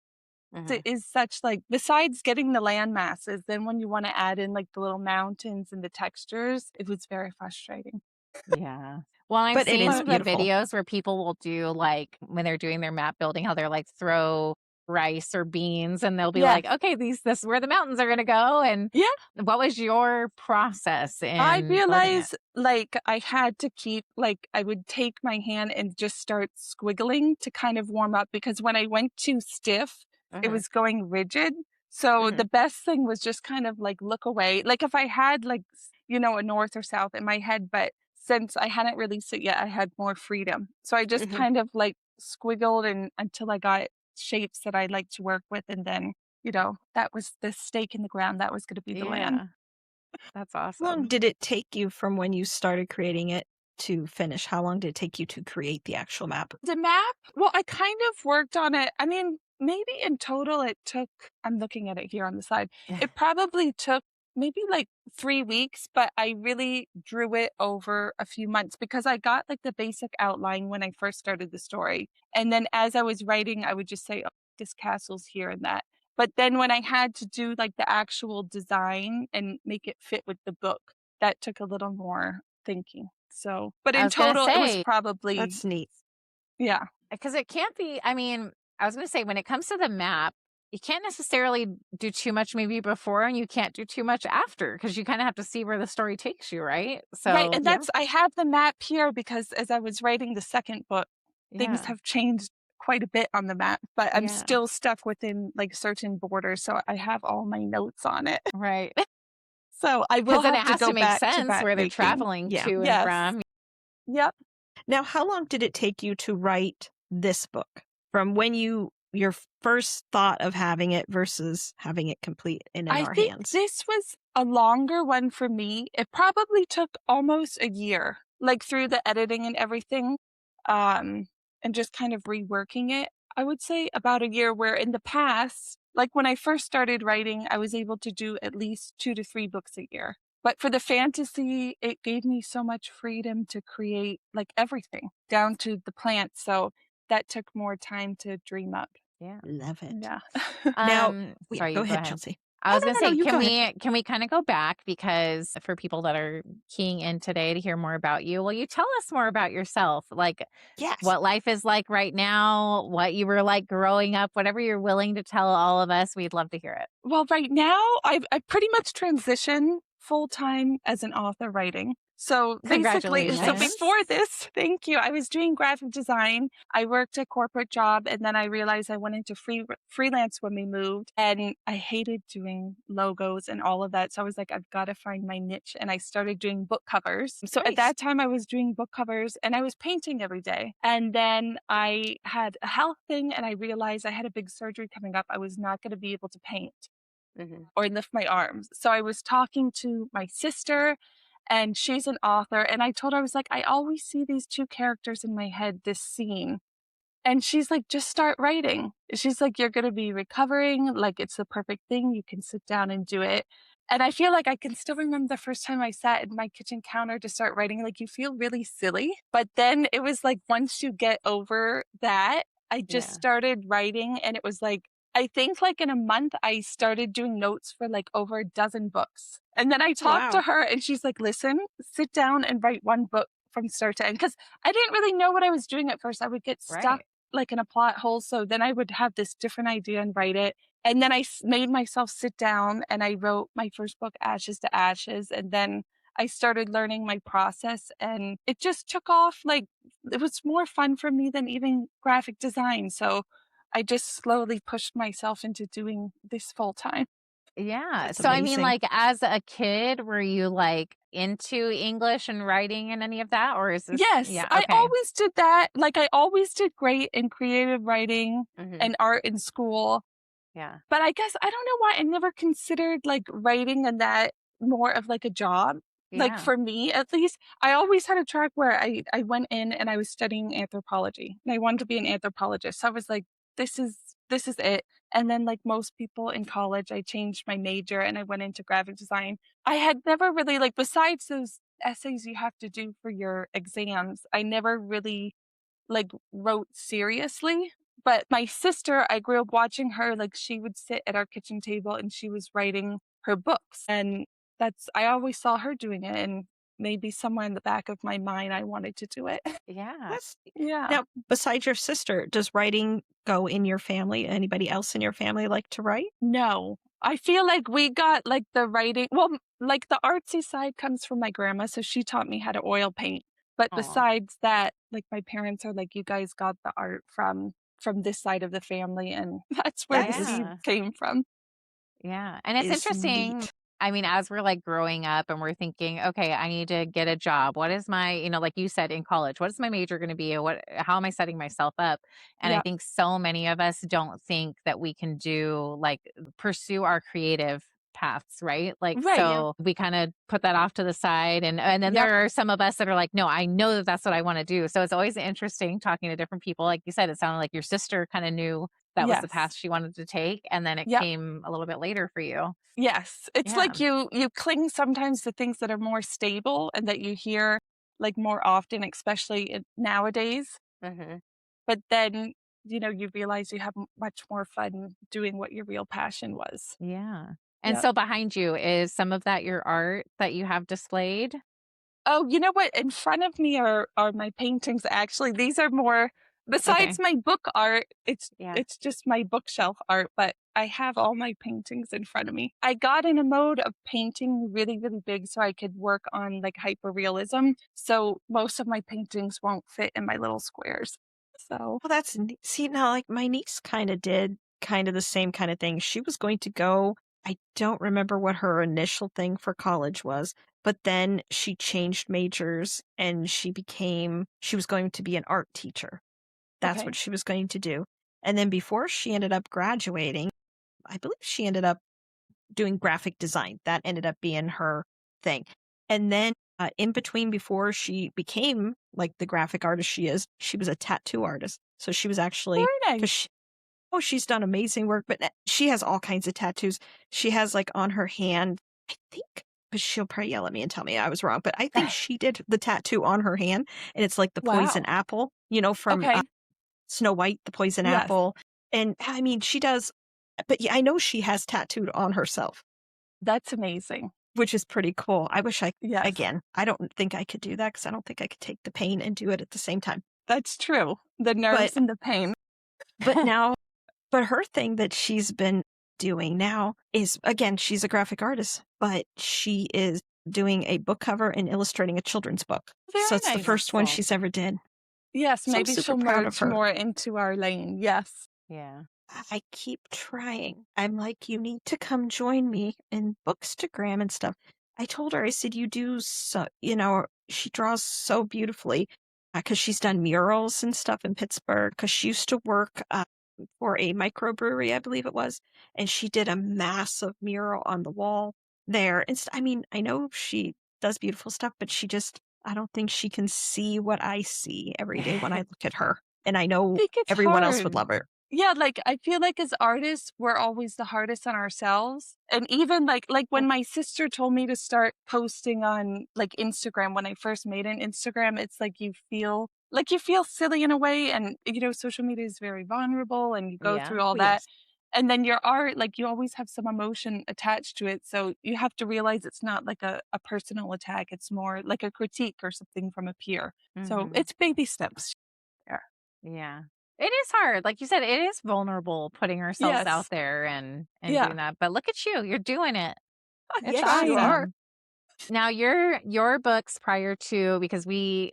Mhm. It is such like besides getting the land masses, then when you want to add in like the little mountains and the textures, it was very frustrating. Yeah. Well, I've But it is seen But the beautiful. videos where people will do like when they're doing their map building, how they're like throw rice or beans and they'll be yes. like, okay, this is where the mountains are gonna go. And Yeah. what was your process I in building it? realized like I had to keep like I would take my hand and just start squiggling to kind of warm up because when I went too stiff, it Mhm. was going rigid. So Mhm. the best thing was just kind of like look away. Like if I had like a north or south in my head, but since I hadn't released it yet, I had more freedom. So I just Mhm. kind of like squiggled and until I got shapes that I like to work with and then, that was the stake in the ground. That was going to be the land. Yeah, that's How long awesome. did it take you from when you started creating it to finish? How long did it take you to create the actual map? The map? Well, I kind of worked on it. I mean, maybe in total it took, I'm looking at it here on the side. It probably took maybe like 3 weeks, but I really drew it over a few months because I got like the basic outline when I first started the story. And then as I was writing, I would just say, oh, this castle's here and that. But then when I had to do like the actual design and make it fit with the book, that took a little more thinking. So, but I in was gonna total, it was say, probably, That's neat. yeah. because it can't be, I mean, I was gonna say when it comes to the map, you can't necessarily do too much maybe before and you can't do too much after because you kind of have to see where the story takes you, right? Right, So and Yeah. I have the map here because as I was writing the second book, things yeah. have changed quite a bit on the map, but I'm Yeah. still stuck within like certain borders, so I have all my notes on it. Right. So I will Because then have it to has to go make back to sense back where they're making. traveling Yeah. to and Yes. from. Yep. Now, how long did it take you to write this book from when your first thought of having it versus having it complete and in I our think hands? this was a longer one for me. It probably took almost a year, like through the editing and everything, um, and just kind of reworking it. I would say about a year, where in the past, like when I first started writing, I was able to do at least 2 to 3 books a year. But for the fantasy, it gave me so much freedom to create like everything down to the plants. So that took more time to dream up. Yeah. Love it. Yeah. Now, Sorry, go you go ahead, ahead. Chelsea. I Oh, was no, gonna no, no, say, you go ahead. can we kind of go back, because for people that are keying in today to hear more about you, will you tell us more about yourself? Like Yes. what life is like right now, what you were like growing up, whatever you're willing to tell all of us, we'd love to hear it. Well, right now, I pretty much transitioned full time as an author writing. So basically, so Congratulations. before this, thank you. I was doing graphic design. I worked a corporate job, and then I realized I went into freelance when we moved, and I hated doing logos and all of that. So I was like, I've got to find my niche, and I started doing book covers. So at Nice. that time, I was doing book covers, and I was painting every day. And then I had a health thing, and I realized I had a big surgery coming up. I was not going to be able to paint or lift my arms. So I was talking to my sister, and she's an author. And I told her, I was like, I always see these two characters in my head, this scene. And she's like, just start writing. She's like, you're going to be recovering. Like, it's the perfect thing. You can sit down and do it. And I feel like I can still remember the first time I sat at my kitchen counter to start writing. Like, you feel really silly. But then it was like, once you get over that, I just started writing. And it was like, I think like in a month, I started doing notes for like over a dozen books. And then I talked to her, and she's like, listen, sit down and write one book from start to end. Because I didn't really know what I was doing at first. I would get stuck like in a plot hole. So then I would have this different idea and write it. And then I made myself sit down, and I wrote my first book, Ashes to Ashes. And then I started learning my process, and it just took off. Like, it was more fun for me than even graphic design. So I just slowly pushed myself into doing this full time. Yeah. That's So I mean, amazing. like as a kid, were you like into English and writing and any of that? Or is this Yes, I okay. always did that. Like, I always did great in creative writing and art in school. Yeah. But I guess I don't know why I never considered like writing and that more of like a job. Like, Yeah. for me, at least, I always had a track where I went in and I was studying anthropology, and I wanted to be an anthropologist. So I was like, this is it. And then, like most people in college, I changed my major and I went into graphic design. I had never really, like, besides those essays you have to do for your exams, I never really like wrote seriously. But my sister, I grew up watching her, like she would sit at our kitchen table and she was writing her books. And I always saw her doing it. And maybe somewhere in the back of my mind, I wanted to do it. Yeah. That's Yeah. Now, besides your sister, does writing go in your family? Anybody else in your family like to write? No, I feel like we got like the writing. Well, like the artsy side comes from my grandma. So she taught me how to oil paint. But Aw. besides that, like my parents are like, you guys got the art from this side of the family. And that's where the That is seed came from. Yeah. And it's is interesting. neat. I mean, as we're like growing up and we're thinking, okay, I need to get a job. What is my, like you said in college, what is my major going to be? How am I setting myself up? And I Yeah. think so many of us don't think that we can pursue our creative paths, right? Like, Right. so we kind of put that off to the side. And then Yep. there are some of us that are like, no, I know that that's what I want to do. So it's always interesting talking to different people. Like you said, it sounded like your sister kind of knew that was the path Yes. she wanted to take. And then it Yep. came a little bit later for you. Yes. It's Yeah. like you cling sometimes to things that are more stable and that you hear like more often, especially nowadays. But then, you realize you have much more fun doing what your real passion was. Yeah. And Yep. so behind you, is some of that your art that you have displayed? Oh, you know what? In front of me are my paintings. Actually, these are more besides my book art. Yeah. It's just my bookshelf art, but I have all my paintings in front of me. I got in a mode of painting really, really big so I could work on like hyperrealism. So most of my paintings won't fit in my little squares. So Well, that's neat. See, now, like my niece kind of did kind of the same kind of thing. She was going to go, I don't remember what her initial thing for college was, but then she changed majors and she was going to be an art teacher. That's okay. what she was going to do. And then before she ended up graduating, I believe she ended up doing graphic design. That ended up being her thing. And then in between, before she became like the graphic artist she was a tattoo artist. So she was actually, Very because nice. she's done amazing work, but she has all kinds of tattoos. She has like on her hand, I think but she'll probably yell at me and tell me I was wrong. But I think she did the tattoo on her hand, and it's like the poison Wow. apple, from Okay. Snow White, the poison Yes. apple. And I mean, she does, but yeah, I know she has tattooed on herself, That's amazing. which is pretty cool. I wish Yes. again, I don't think I could do that because I don't think I could take the pain and do it at the same time. That's true. The But, nerves and the pain. but now, but her thing that she's been doing now is, again, she's a graphic artist, but she is doing a book cover and illustrating a children's book. Very So it's the nice. first one Cool. she's ever did. Yes, So I'm maybe super she'll proud of merge her. more into our lane. Yes. Yeah. I keep trying. I'm like, you need to come join me in Bookstagram and stuff. I told her, I said, you do so, she draws so beautifully because she's done murals and stuff in Pittsburgh because she used to work for a microbrewery, I believe it was. And she did a massive mural on the wall there. I mean, I know she does beautiful stuff, but I don't think she can see what I see every day when I look at her. And I I know think it's everyone else would hard. love her. Yeah, like I feel like as artists, we're always the hardest on ourselves. And even like when my sister told me to start posting on like Instagram when I first made an Instagram, it's like you feel silly in a way, and social media is very vulnerable and you go Yeah. through all Oh, that. yes. And then your art, like you always have some emotion attached to it. So you have to realize it's not like a personal attack. It's more like a critique or something from a peer. So Mhm. it's baby steps. Yeah. Yeah. It is hard. Like you said, it is vulnerable putting ourselves out Yes. there and Yeah. doing that. But look at you. You're doing it. It's Yes, you are. awesome. Now your books prior to, because we've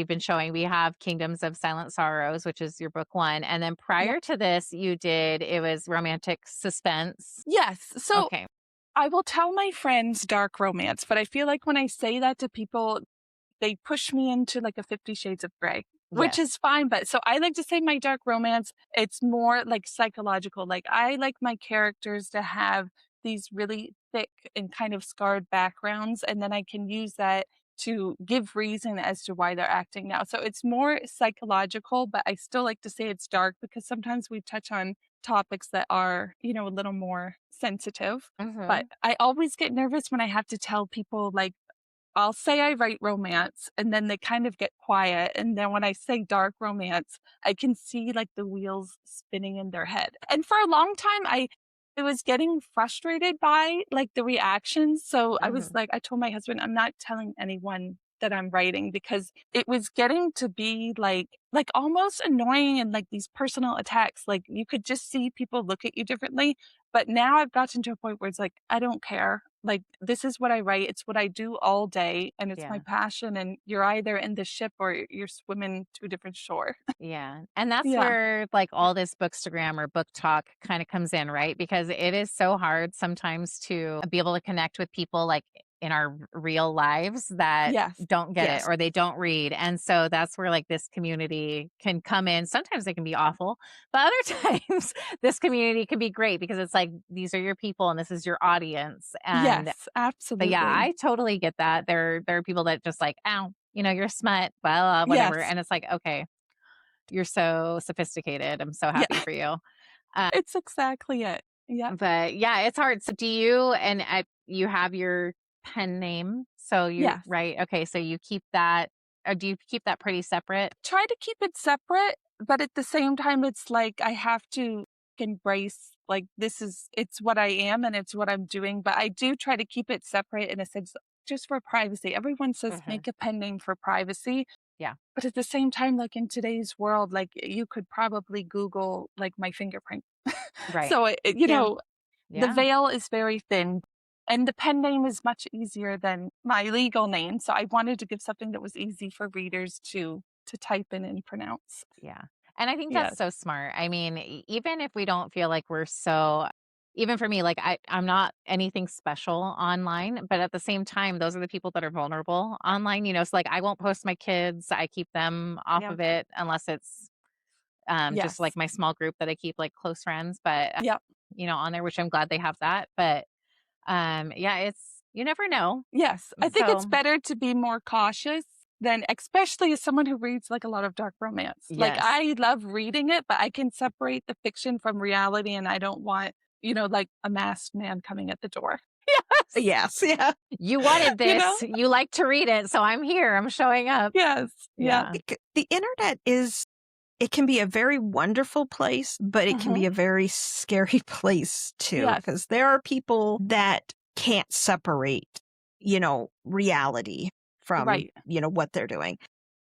been showing, we have Kingdoms of Silent Sorrows, which is your book one. And then prior to this, it was romantic suspense. Yes. So Okay. I will tell my friends dark romance, but I feel like when I say that to people, they push me into like a 50 Shades of Grey, which Yes. is fine. But so I like to say my dark romance, it's more like psychological. Like I like my characters to have these really thick and kind of scarred backgrounds. And then I can use that to give reason as to why they're acting now. So it's more psychological, but I still like to say it's dark because sometimes we touch on topics that are, a little more sensitive. But Hmm. I always get nervous when I have to tell people, like, I'll say I write romance and then they kind of get quiet. And then when I say dark romance, I can see like the wheels spinning in their head. And for a long time, I was getting frustrated by like the reactions. So I was Hmm. like, I told my husband, I'm not telling anyone that I'm writing because it was getting to be like almost annoying and like these personal attacks. Like you could just see people look at you differently. But now I've gotten to a point where it's like, I don't care. Like, this is what I write. It's what I do all day, and it's my Yeah. passion. And you're either in the ship or you're swimming to a different shore. Yeah. And that's Yeah. where like all this bookstagram or book talk kind of comes in, right? Because it is so hard sometimes to be able to connect with people like in our real lives that Yes. don't get it Yes. or they don't read. And so that's where like this community can come in. Sometimes they can be awful, but other times this community can be great because it's like these are your people and this is your audience. And Yes. but yeah, Absolutely. I totally get that. There are people that just like, ow, you're smut, well, whatever. Yes. And it's like, okay, you're so sophisticated. I'm so Yeah. happy for you. Uh, It's exactly it. Yeah. but yeah, it's hard. So do you, and you have your pen name. So you, Yes. right. Okay. So you keep that, or do you keep that pretty separate? Try to keep it separate, but at the same time, it's like I have to embrace like it's what I am and it's what I'm doing. But I do try to keep it separate in a sense just for privacy. Everyone says Hmm. make a pen name for privacy. Yeah. But at the same time, like in today's world, like you could probably Google like my fingerprint. Right. So, Yeah. the Yeah. veil is very thin and the pen name is much easier than my legal name. So I wanted to give something that was easy for readers to type in and pronounce. Yeah. And I think that's Yes. so smart. I mean, even if we don't feel like we're so, even for me, like I'm not anything special online, but at the same time, those are the people that are vulnerable online, So like I won't post my kids. I keep them off Yeah. of it unless it's just like Yes. my small group that I keep like close friends, but Yep. on there, which I'm glad they have that. But yeah, you never know. Yes. I think it's So better to be more cautious than, especially as someone who reads like a lot of dark romance. Like yes. I love reading it, but I can separate the fiction from reality and I don't want, like a masked man coming at the door. Yes, yeah. You wanted You know? this. You like to read it, so I'm here. I'm showing up. Yes. Yeah. The internet it can be a very wonderful place, but it can Mhm. be a very scary place too, Yes. because there are people that can't separate, reality from, Right. what they're doing.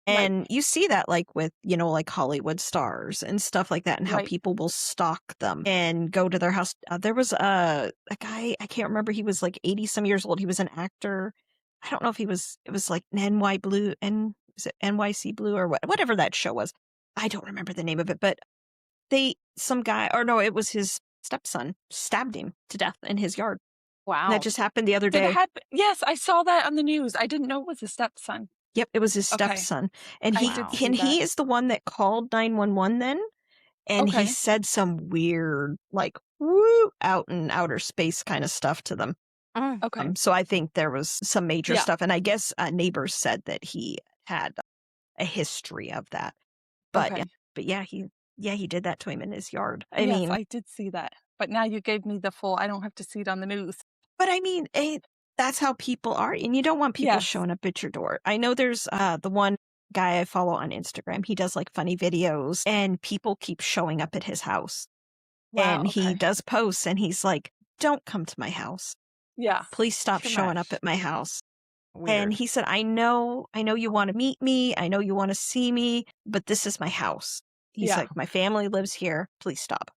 Right. And you see that like with, like Hollywood stars and stuff like that, and how Right. people will stalk them and go to their house. There was a guy, I can't remember, he was like 80 some years old. He was an actor. I don't know if it was like was it NYC Blue or whatever that show was. I don't remember the name of it, but some guy, or no, it was his stepson, stabbed him to death in his yard. That Wow. just happened the other Did it day. happen? Yes, I saw that on the news. I didn't know it was a stepson. Yep, it was his Okay. stepson. And I he did Wow. see and that. he is the one that called 911 then, and he Okay. said some weird, like, woo, out in outer space kind of stuff to them. Mm. Okay. So I think there was some major Yeah. stuff, and I guess neighbors said that he had a history of that. But Okay. yeah, he did that to him in his yard. I Yes, mean, I did see that. But now you gave me the full, I don't have to see it on the news. but I mean, that's how people are, and you don't want people Yes. showing up at your door. I know there's the one guy I follow on Instagram. He does like funny videos, and people keep showing up at his house. Wow. And he Okay. does posts, and he's like, "Don't come to my house. Yeah. Please stop Too showing up much. at my house." And Weird. he said, I know you want to meet me. I know you want to see me, but this is my house. He's Yeah. like, my family lives here. Please stop.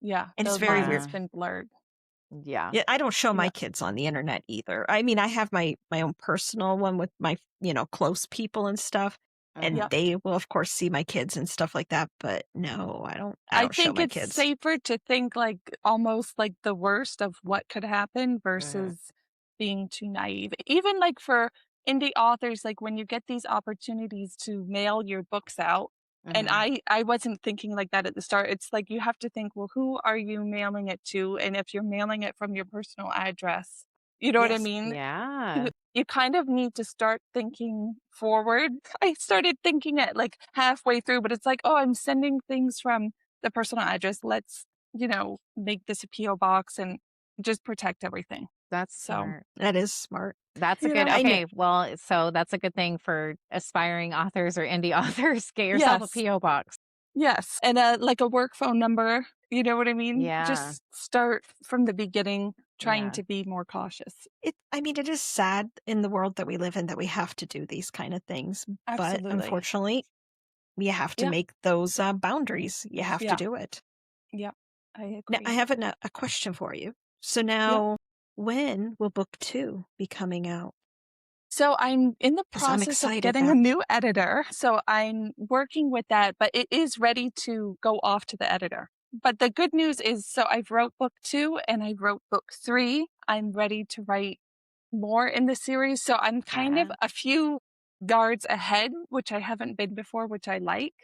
Yeah. And it's Those very lines weird. has been blurred. Yeah. Yeah, I don't show my Yeah. kids on the internet either. I mean, I have my own personal one with my, close people and stuff. And Yep. they will, of course, see my kids and stuff like that. But no, I I don't show think my it's kids. safer to think like almost like the worst of what could happen Mhm. versus being too naive. Even like for indie authors, like when you get these opportunities to mail your books out, and Mhm. I wasn't thinking like that at the start. It's like you have to think, well, who are you mailing it to? And if you're mailing it from your personal address, you know what I Yes. mean? Yeah. You kind of need to start thinking forward. I started thinking it like halfway through, but it's like, oh, I'm sending things from the personal address. Let's, make this a PO box and just protect everything. That's So, smart. That is smart. That's a you good know, I know. okay, well, so that's a good thing for aspiring authors or indie authors. Get yourself a yes, PO box. yes. And like a work phone number, you know what I mean? Yeah. Just start from the beginning, trying Yeah. to be more cautious. I mean, it is sad in the world that we live in that we have to do these kind of things. But Absolutely. unfortunately, you have to Yeah. make those boundaries. You have to Yeah. do it. Yeah. I Now, I agree. have a question for you. So Yep. now, when will book 2 be coming out? So I'm in the 'Cause I'm process of excited getting now. a new editor. So I'm working with that, but it is ready to go off to the editor. But the good news is, so I've wrote book 2 and I wrote book 3. I'm ready to write more in the series. So I'm kind of Yeah. a few yards ahead, which I haven't been before, which I like.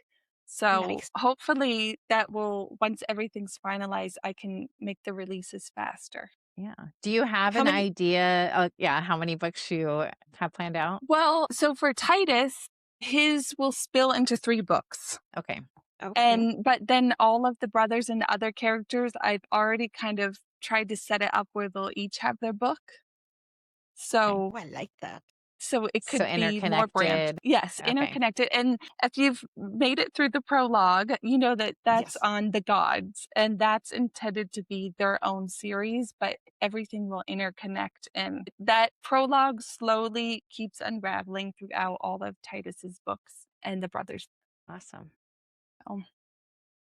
So Nice. hopefully that will, once everything's finalized, I can make the releases faster. Yeah. Do you have How an many? idea how many books you have planned out? Well, so for Titus, his will spill into 3 books. Okay. Okay. But then all of the brothers and other characters, I've already kind of tried to set it up where they'll each have their book. Oh, So I like that. it So could be more branched. interconnected. Yes, Okay. interconnected. And if you've made it through the prologue, you know that that's Yes. on the gods, and that's intended to be their own series, but everything will interconnect. And that prologue slowly keeps unraveling throughout all of Titus's books and the brothers. Awesome.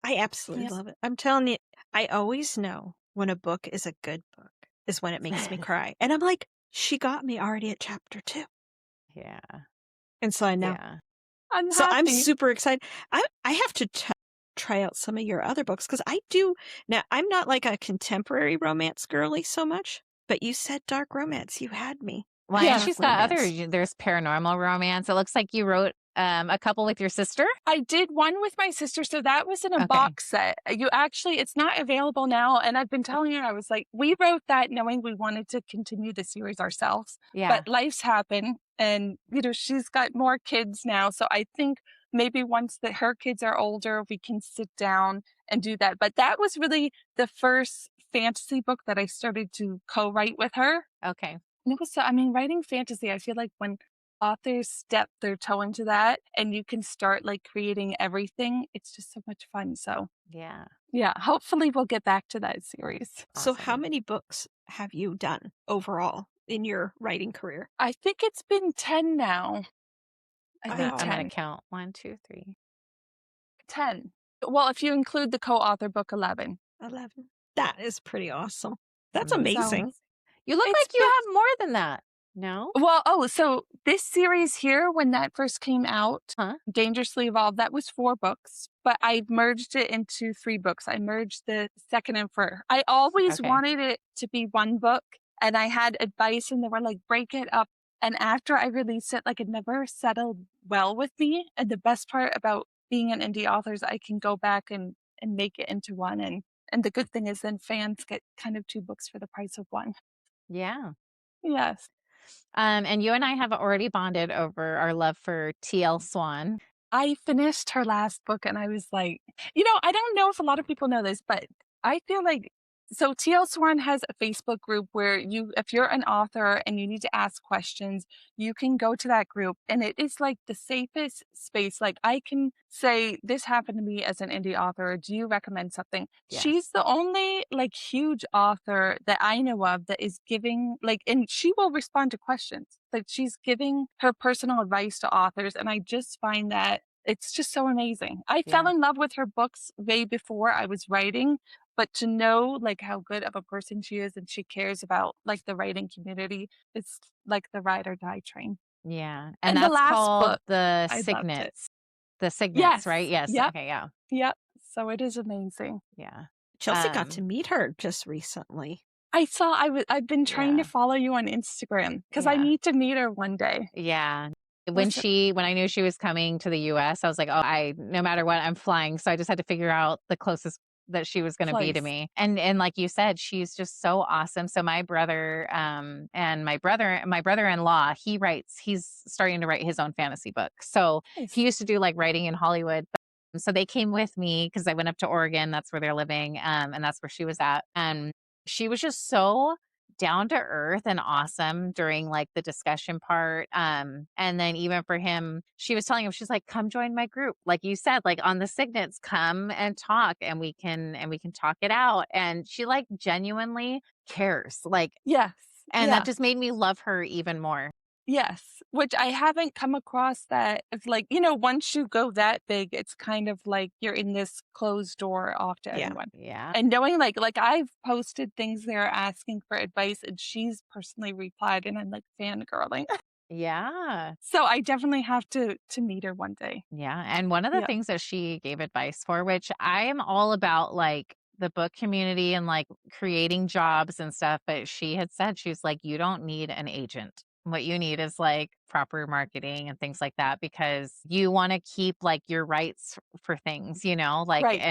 I absolutely Yeah. love it. I'm telling you, I always know when a book is a good book is when it makes me cry. And I'm like, she got me already at chapter 2. Yeah. And so I know. Yeah. I'm So I'm happy. super excited. I have to try out some of your other books because I do. Now, I'm not like a contemporary romance girly so much, but you said dark romance. You had me. Well, at and Yeah. dark she's got romance. there's paranormal romance. It looks like you wrote a couple with your sister. I did one with my sister, so that was in a Okay. box set. It's not available now, and I've been telling her, I was like, we wrote that knowing we wanted to continue the series ourselves, Yeah. but life's happened, and she's got more kids now, so I think maybe once that her kids are older, we can sit down and do that. But that was really the first fantasy book that I started to co-write with her. Okay. And it was so, I mean, writing fantasy, I feel like when authors step their toe into that and you can start like creating everything, it's just so much fun. So Yeah. yeah, hopefully we'll get back to that series. So how Awesome. many books have you done overall in your writing career? I think it's been 10 now. I think Wow. I'm going 10. to count 1, 2, 3. 10. Well, if you include the co-author book, 11. 11. That is pretty awesome. That's Amazing. amazing. You look It's like you been have more than that. No? well, so this series here, when that first came out, Huh? Dangerously Evolved, that was 4 books, but I merged it into 3 books. I merged the second and first. I always Okay. wanted it to be 1 book, and I had advice, and they were like, break it up. And after I released it, like it never settled well with me. And the best part about being an indie author is I can go back and make it into 1. And the good thing is then fans get kind of 2 books for the price of 1. Yeah. Yes. And you and I have already bonded over our love for T.L. Swan. I finished her last book and I was like, I don't know if a lot of people know this, but I feel like so TL Swan has a Facebook group where if you're an author and you need to ask questions, you can go to that group and it is like the safest space. Like I can say, this happened to me as an indie author. Do you recommend something? Yes. She's the only like huge author that I know of that is giving like, and she will respond to questions. Like she's giving her personal advice to authors. And I just find that it's just so amazing. I fell Yeah. in love with her books way before I was writing, but to know like how good of a person she is and she cares about like the writing community, it's like the ride or die train. Yeah. And And the that's last called book, The I loved it. Signets. The Signets, Yes. right? Yes. Yep. Okay. Yeah. Yep. So it is amazing. Yeah. Chelsea got to meet her just recently. I've been trying to Yeah. follow you on Instagram because I Yeah. need to meet her one day. Yeah. When Was it- I knew she was coming to the US, I was like, oh, no matter what, I'm flying. So I just had to figure out the closest that she was going to be to Place. me. And like you said, she's just so awesome. So my brother, and my brother-in-law, he's starting to write his own fantasy book. So Nice. he used to do like writing in Hollywood. So they came with me because I went up to Oregon. That's where they're living. And that's where she was at. And she was just so down to earth and awesome during like the discussion part. And then even for him, she was telling him, she's like, come join my group. Like you said, like on the signets, come and talk and we can talk it out. And she like genuinely cares. Like, Yes. and Yeah. that just made me love her even more. Yes, which I haven't come across that. It's like, once you go that big, it's kind of like you're in this closed door off to Yeah. everyone. Yeah. And knowing like I've posted things there asking for advice and she's personally replied and I'm like fangirling. Yeah. So I definitely have to meet her one day. Yeah. And one of the Yeah. things that she gave advice for, which I am all about like the book community and like creating jobs and stuff, but she had said, she's like, you don't need an agent. What you need is like proper marketing and things like that because you want to keep like your rights for things, like, Right.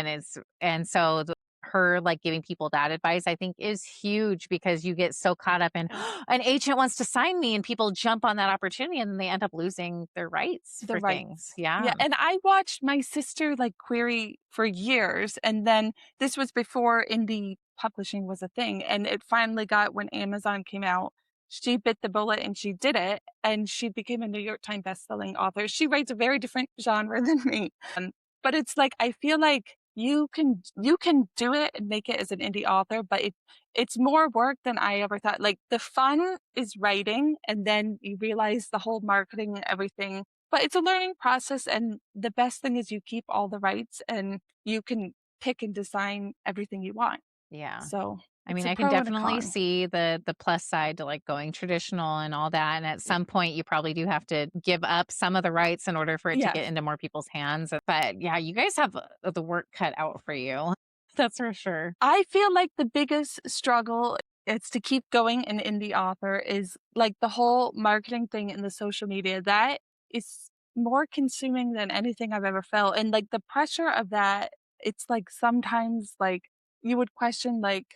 and so her like giving people that advice, I think is huge because you get so caught up in an agent wants to sign me and people jump on that opportunity and then they end up losing their rights The for things. rights. Yeah. Yeah. And I watched my sister like query for years. And then this was before indie publishing was a thing. And it finally got when Amazon came out. She bit the bullet and she did it. And she became a New York Times bestselling author. She writes a very different genre than me. But it's like I feel like you can do it and make it as an indie author, but it's more work than I ever thought. Like the fun is writing and then you realize the whole marketing and everything. But it's a learning process and the best thing is you keep all the rights and you can pick and design everything you want. Yeah. So I it's mean, a I can pro and a definitely con. see the plus side to like going traditional and all that. And at some point, you probably do have to give up some of the rights in order for it to Yes. get into more people's hands. But yeah, you guys have the work cut out for you. That's for sure. I feel like the biggest struggle it's to keep going an indie author is like the whole marketing thing in the social media that is more consuming than anything I've ever felt. And like the pressure of that, it's like sometimes like you would question like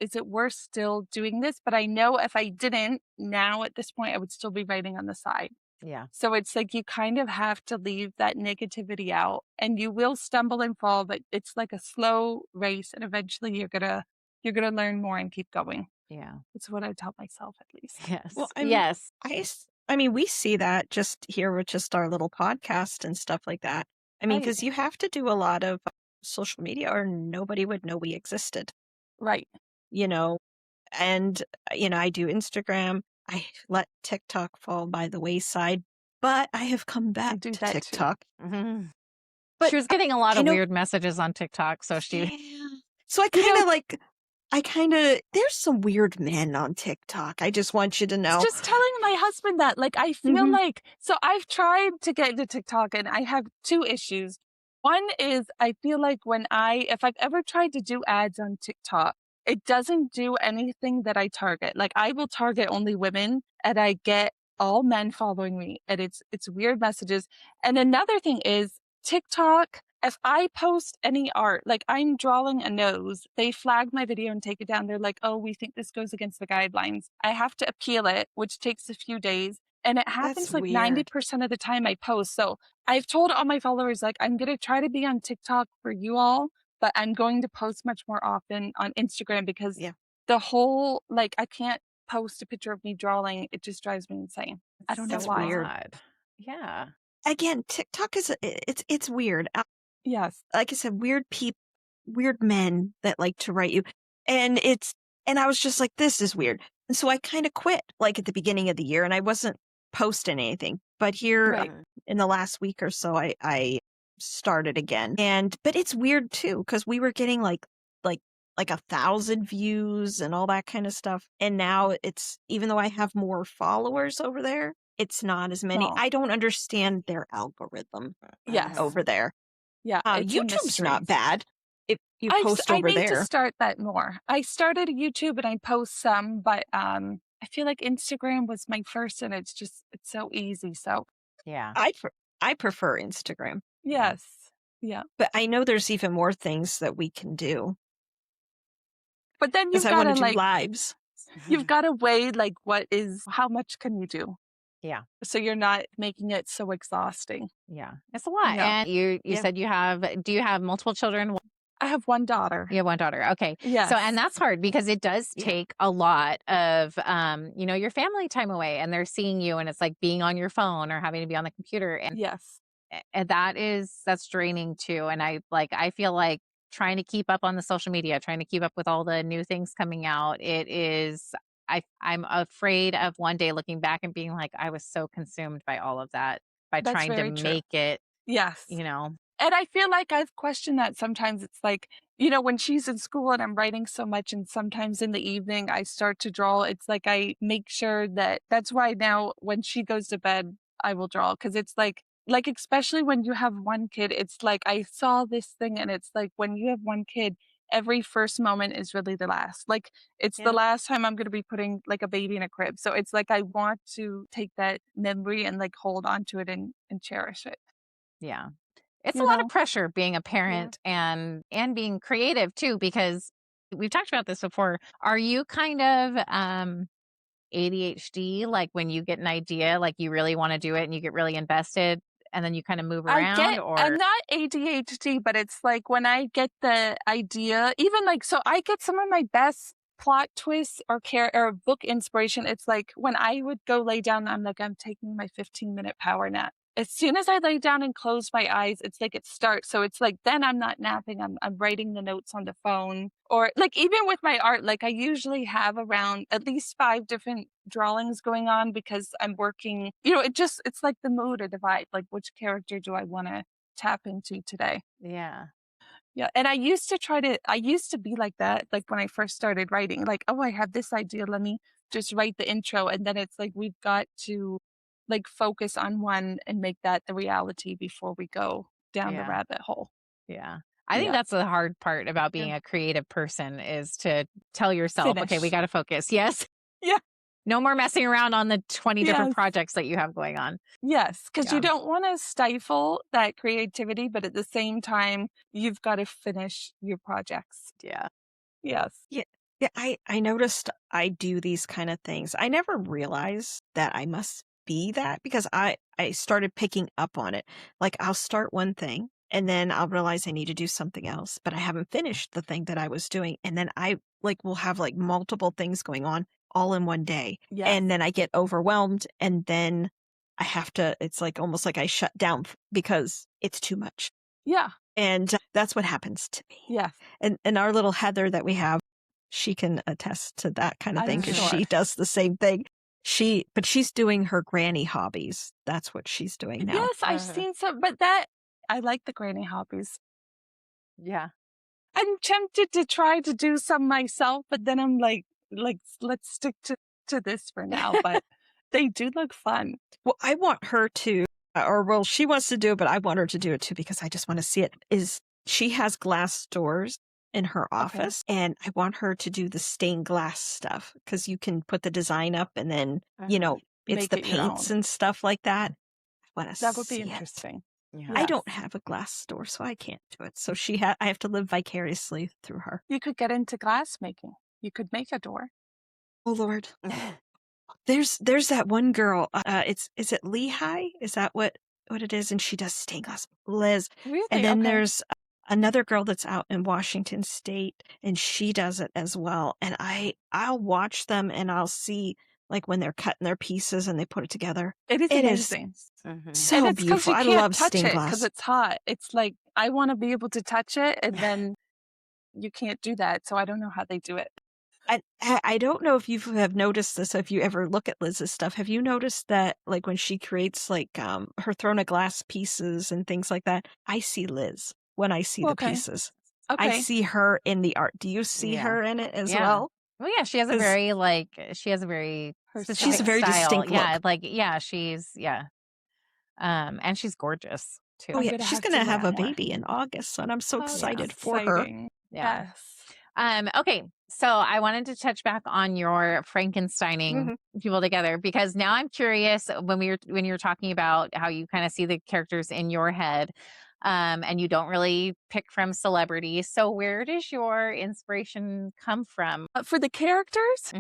is it worth still doing this? But I know if I didn't now at this point, I would still be writing on the side. Yeah. So it's like you kind of have to leave that negativity out, and you will stumble and fall, but it's like a slow race, and eventually you're gonna learn more and keep going. Yeah. It's what I tell myself at least. Well, Yes. I mean, Yes. I mean, we see that just here with just our little podcast and stuff like that. I mean, Right. because you have to do a lot of social media or nobody would know we existed, Right. you know? And, I do Instagram. I let TikTok fall by the wayside, but I have come I back do to that too. TikTok. Mhm. But She was getting a lot I of know, weird messages on TikTok, so she yeah. So You know, there's some weird men on TikTok. I just want you to it's know. just telling my husband that, like, I feel Hmm. like, so I've tried to get into TikTok and I have two issues. One is I feel like if I've ever tried to do ads on TikTok, it doesn't do anything that I target. Like, I will target only women and I get all men following me, and it's weird messages. And another thing is TikTok, if I post any art, like I'm drawing a nose, they flag my video and take it down. They're like, oh, we think this goes against the guidelines. I have to appeal it, which takes a few days. And it That's happens like weird. 90% of the time I post. So I've told all my followers, like, I'm going to try to be on TikTok for you all, but I'm going to post much more often on Instagram because Yeah. the whole, like, I can't post a picture of me drawing. It just drives me insane. I don't know That's so why. weird. odd. Yeah. Again, TikTok it's weird. Yes. Like I said, weird men that like to write you. And and I was just like, this is weird. And so I kind of quit like at the beginning of the year and I wasn't posting anything. But here Right. in the last week or so, I started again. But it's weird too, because we were getting like 1,000 views and all that kind of stuff. And now even though I have more followers over there, it's not as many. Well, I don't understand their algorithm yes. over there. Yeah. It's a YouTube's mystery. not bad if you I post I over need to there. start that more. I started YouTube and I post some, but I feel like Instagram was my first, and it's so easy. So Yeah. I prefer Instagram, Yeah. yes, yeah. but I know there's even more things that we can do But then because you've I got want to to do like lives. you've got to weigh like how much can you do, Yeah. so you're not making it so exhausting. Yeah. It's a lot. Yeah, And you Yeah. said do you have multiple children? I have one daughter. You have one daughter. Okay. Yes. So, and that's hard because it does Yeah. take a lot of, your family time away, and they're seeing you, and it's like being on your phone or having to be on the computer. Yes. And that's draining too. And I feel like trying to keep up on the social media, trying to keep up with all the new things coming out. I'm afraid of one day looking back and being like, I was so consumed by all of that, by That's trying to very true. make it, Yes. And I feel like I've questioned that sometimes. It's like, when she's in school and I'm writing so much, and sometimes in the evening I start to draw, it's like I make sure that's why now when she goes to bed, I will draw. Cause it's like, especially when you have one kid, it's like I saw this thing, and it's like when you have one kid, every first moment is really the last. Like, it's Yeah. the last time I'm going to be putting like a baby in a crib. So it's like I want to take that memory and like hold on to it and cherish it. yeah. It's a You lot of know? pressure being a parent and being creative too, because we've talked about this before. Are you kind of ADHD, like when you get an idea, like you really want to do it and you get really invested and then you kind of move around, I'm or not ADHD, but it's like when I get the idea, even like, so I get some of my best plot twists or book inspiration. It's like when I would go lay down, I'm like, I'm taking my 15-minute power nap. As soon as I lay down and close my eyes, it's like it starts. So it's like, then I'm not napping. I'm writing the notes on the phone, or like even with my art, like I usually have around at least 5 different drawings going on because I'm working, it's like the mood or the vibe, like which character do I want to tap into today? yeah. Yeah. And I used to be like that. Like when I first started writing, like, oh, I have this idea. Let me just write the intro. And then it's like, we've got to like focus on one and make that the reality before we go down the Yeah. rabbit hole. Yeah. I think Yeah. that's the hard part about Yeah. being a creative person, is to tell yourself, okay, we Finish. got to focus. Yes. Yeah. No more messing around on the 20 different Yes. projects that you have going on. Yes. Because Yeah. you don't want to stifle that creativity, but at the same time, you've got to finish your projects. Yeah. Yes. Yeah. Yeah. I noticed I do these kind of things. I never realized that I must be that because I started picking up on it. Like I'll start one thing and then I'll realize I need to do something else, but I haven't finished the thing that I was doing. And then I will have like multiple things going on all in one day. Yes. And then I get overwhelmed and then I have to, it's like almost like I shut down because it's too much. Yeah. And that's what happens to me. Yes. And our little Heather that we have, she can attest to that kind of I'm thing because sure. she does the same thing. But she's doing her granny hobbies. That's what she's doing now. Yes, I've seen some, but that I like the granny hobbies. Yeah. I'm tempted to try to do some myself, but then I'm like let's stick to this for now. But they do look fun. Well, I want her to, she wants to do it, but I want her to do it too because I just want to see it. She has glass doors in her office, and I want her to do the stained glass stuff because you can put the design up and then, it's Make the it your paints own. and stuff like that. I want to That would be see it. interesting. Yeah. I don't have a glass door, so I can't do it. So I have to live vicariously through her. You could get into glass making. You could make a door. Oh Lord. There's that one girl. Is it Lehigh? Is that what it is? And she does stained glass. Liz. Really? And then Okay. there's another girl that's out in Washington State, and she does it as well. And I'll watch them, and I'll see like when they're cutting their pieces and they put it together. It is amazing. So And it's because beautiful. you I can't love touch stained it because glass. it's hot. It's like I want to be able to touch it, and then you can't do that. So I don't know how they do it. I don't know if you have noticed this. If you ever look at Liz's stuff, have you noticed that like when she creates like her throne of glass pieces and things like that, I see Liz when I see the Okay. pieces. Okay. I see her in the art. Do you see Yeah. her in it as Yeah. well? Well, yeah, she has a 'Cause very Her specific She's a very style. distinct Yeah, look. she's and she's gorgeous too. Oh I'm yeah, gonna she's have to gonna have a learn more. baby in August, and I'm so Oh, excited that's for her. exciting. Yeah. Yes. Okay, so I wanted to touch back on your Frankensteining people together because now I'm curious when you're talking about how you kind of see the characters in your head, and you don't really pick from celebrities. So where does your inspiration come from? For the characters,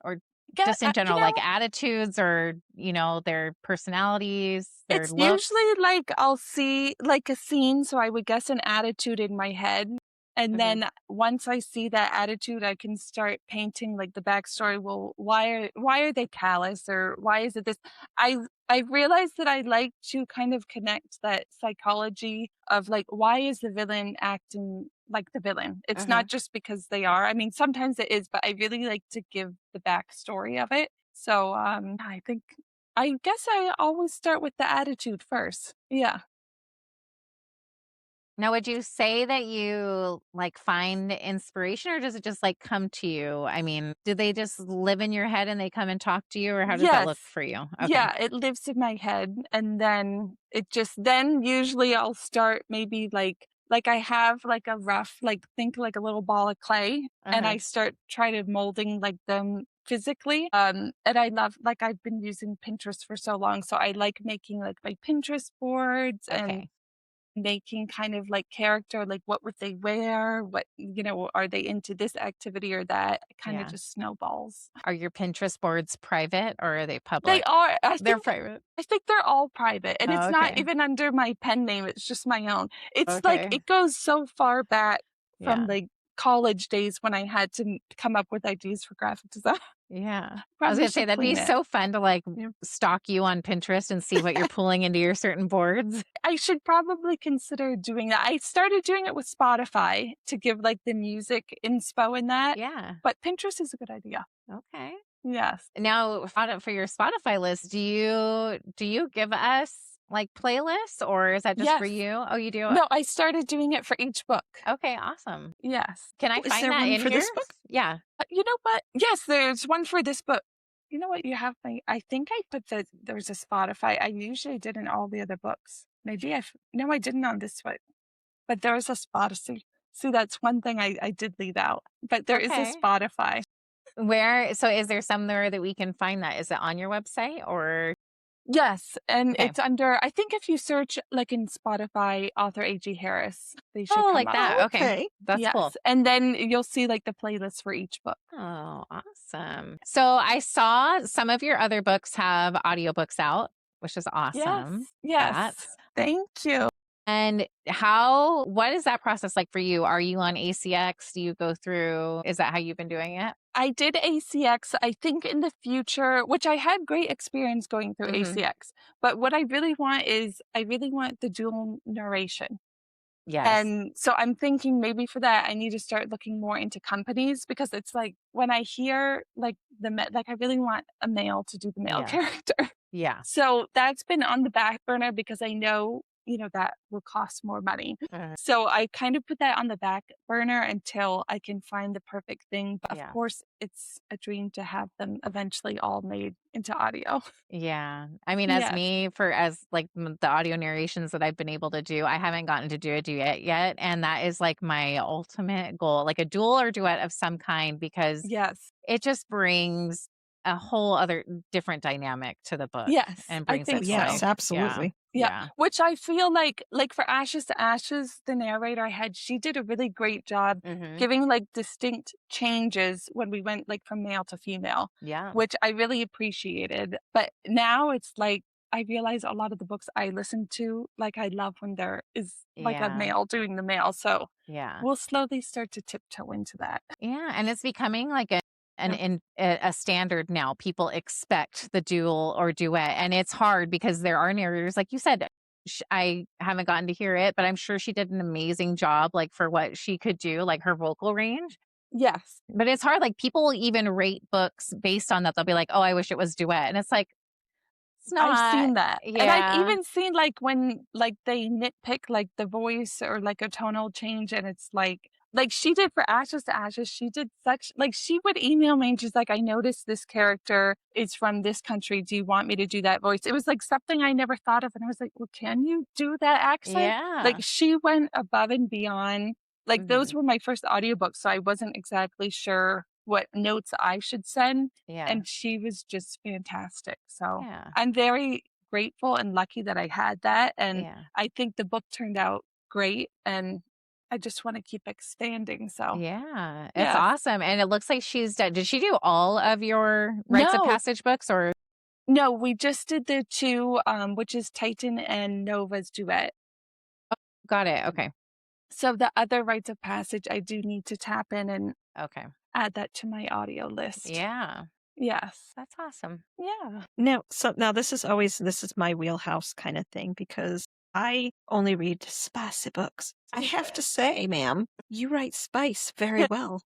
Or yeah, just in general, like attitudes or their personalities, their it's looks? usually like I'll see like a scene, so I would guess an attitude in my head. And then once I see that attitude, I can start painting like the backstory. Well, why are they callous, or why is it this? I realized that I like to kind of connect that psychology of like why is the villain acting like the villain? It's not just because they are. I mean, sometimes it is, but I really like to give the backstory of it. So I guess I always start with the attitude first. Yeah. Now, would you say that you like find inspiration or does it just like come to you? I mean, do they just live in your head and they come and talk to you, or how does that look Yes. for you? Okay. Yeah, it lives in my head, and then then usually I'll start maybe like I have like a rough think like a little ball of clay, and I start try to molding like them physically. And I love like I've been using Pinterest for so long, so I like making like my Pinterest boards and Okay. making kind of like character, like what would they wear? What, are they into this activity or that? It kind of Yeah. just snowballs. Are your Pinterest boards private or are they They public? are. They're private. I think they're all private, and it's not Okay. even under my pen name. It's just my own. It's like Okay. it goes so far back from Yeah. like college days when I had to come up with ideas for graphic design. Yeah. I was Probably going to say should that'd be clean it. so fun to like Yeah. stalk you on Pinterest and see what you're pulling into your certain boards. I should probably consider doing that. I started doing it with Spotify to give like the music inspo in that. Yeah. But Pinterest is a good idea. Okay. Yes. Now, for your Spotify list, do you give us like playlists or is that just for Yes. you? Oh, you do? No, I started doing it for each book. Okay, awesome. Yes. Can I Is find there that one in for here? this book? Yeah. You know what? Yes, there's one for this book. You know what? You have I think I put there's a Spotify. I usually did in all the other books. Maybe no, I didn't on this one. But there is a Spotify. See, that's one thing I did leave out. But there is a Okay. Spotify. So is there somewhere that we can find that? Is it on your website or? Yes, and Okay. it's under, I think if you search like in Spotify, author A.G. Harris, they should Oh, come like up. that. Oh, Okay. okay. That's cool. Yes, and then you'll see like the playlist for each book. Oh, awesome. So I saw some of your other books have audiobooks out, which is awesome. Yes. That's Thank you. and what is that process like for you? Are you on ACX? Do you go through, is that how you've been doing it? I did ACX. I think in the future, which I had great experience going through Mhm. ACX, but what I really want is I really want the dual narration. Yes. And so I'm thinking maybe for that, I need to start looking more into companies because it's like when I hear like like I really want a male to do the male Yeah. character. Yeah. So that's been on the back burner because I know, that will cost more money. Mhm. So I kind of put that on the back burner until I can find the perfect thing. But of Yeah. course, it's a dream to have them eventually all made into audio. Yeah. I mean, as Yes. me, as like the audio narrations that I've been able to do, I haven't gotten to do a duet yet. And that is like my ultimate goal, like a duel or duet of some kind, because Yes. it just brings a whole other different dynamic to the book Yes. and I brings Oh, it think to so. yes, life. Yeah. absolutely. Yeah, Yeah. which I feel like for Ashes to Ashes, the narrator I had, she did a really great job Hmm. giving like distinct changes when we went like from male to female, Yeah. which I really appreciated. But now it's like I realize a lot of the books I listen to, like I love when there is like a Yeah. male doing the male. So Yeah. we'll slowly start to tiptoe into that. Yeah, and it's becoming like a standard now. People expect the duel or duet, and it's hard because there are narrators, like you said. I haven't gotten to hear it, but I'm sure she did an amazing job, like for what she could do, like her vocal range. Yes. But it's hard. Like people even rate books based on that. They'll be like, "Oh, I wish it was duet," and it's like it's I've not. seen that. And I've Yeah, even seen like when like they nitpick like the voice or like a tonal change and it's like she did for Ashes to Ashes, she did such like she would email me and she's like, I noticed this character is from this country. Do you want me to do that voice? It was like something I never thought of. And I was like, well, can you do that accent? Like yeah, she went above and beyond. Like those hmm, were my first audiobooks, so I wasn't exactly sure what notes I should send. yeah, And she was just fantastic. So yeah, I'm very grateful and lucky that I had that, and yeah. I think the book turned out great, and I just wanna keep expanding, so Yeah, it's yes. awesome, and it looks like she's done. Did she do all of your rites of No, passage books, or no, we just did the 2, which is Titan and Nova's duet. got it? Okay, So the other rites of passage, I do need to tap in and okay, add that to my audio list. yeah, Yes. that's awesome. Yeah. Now this is my wheelhouse kind of thing because I only read spicy books. I have to say, ma'am, you write spice very well.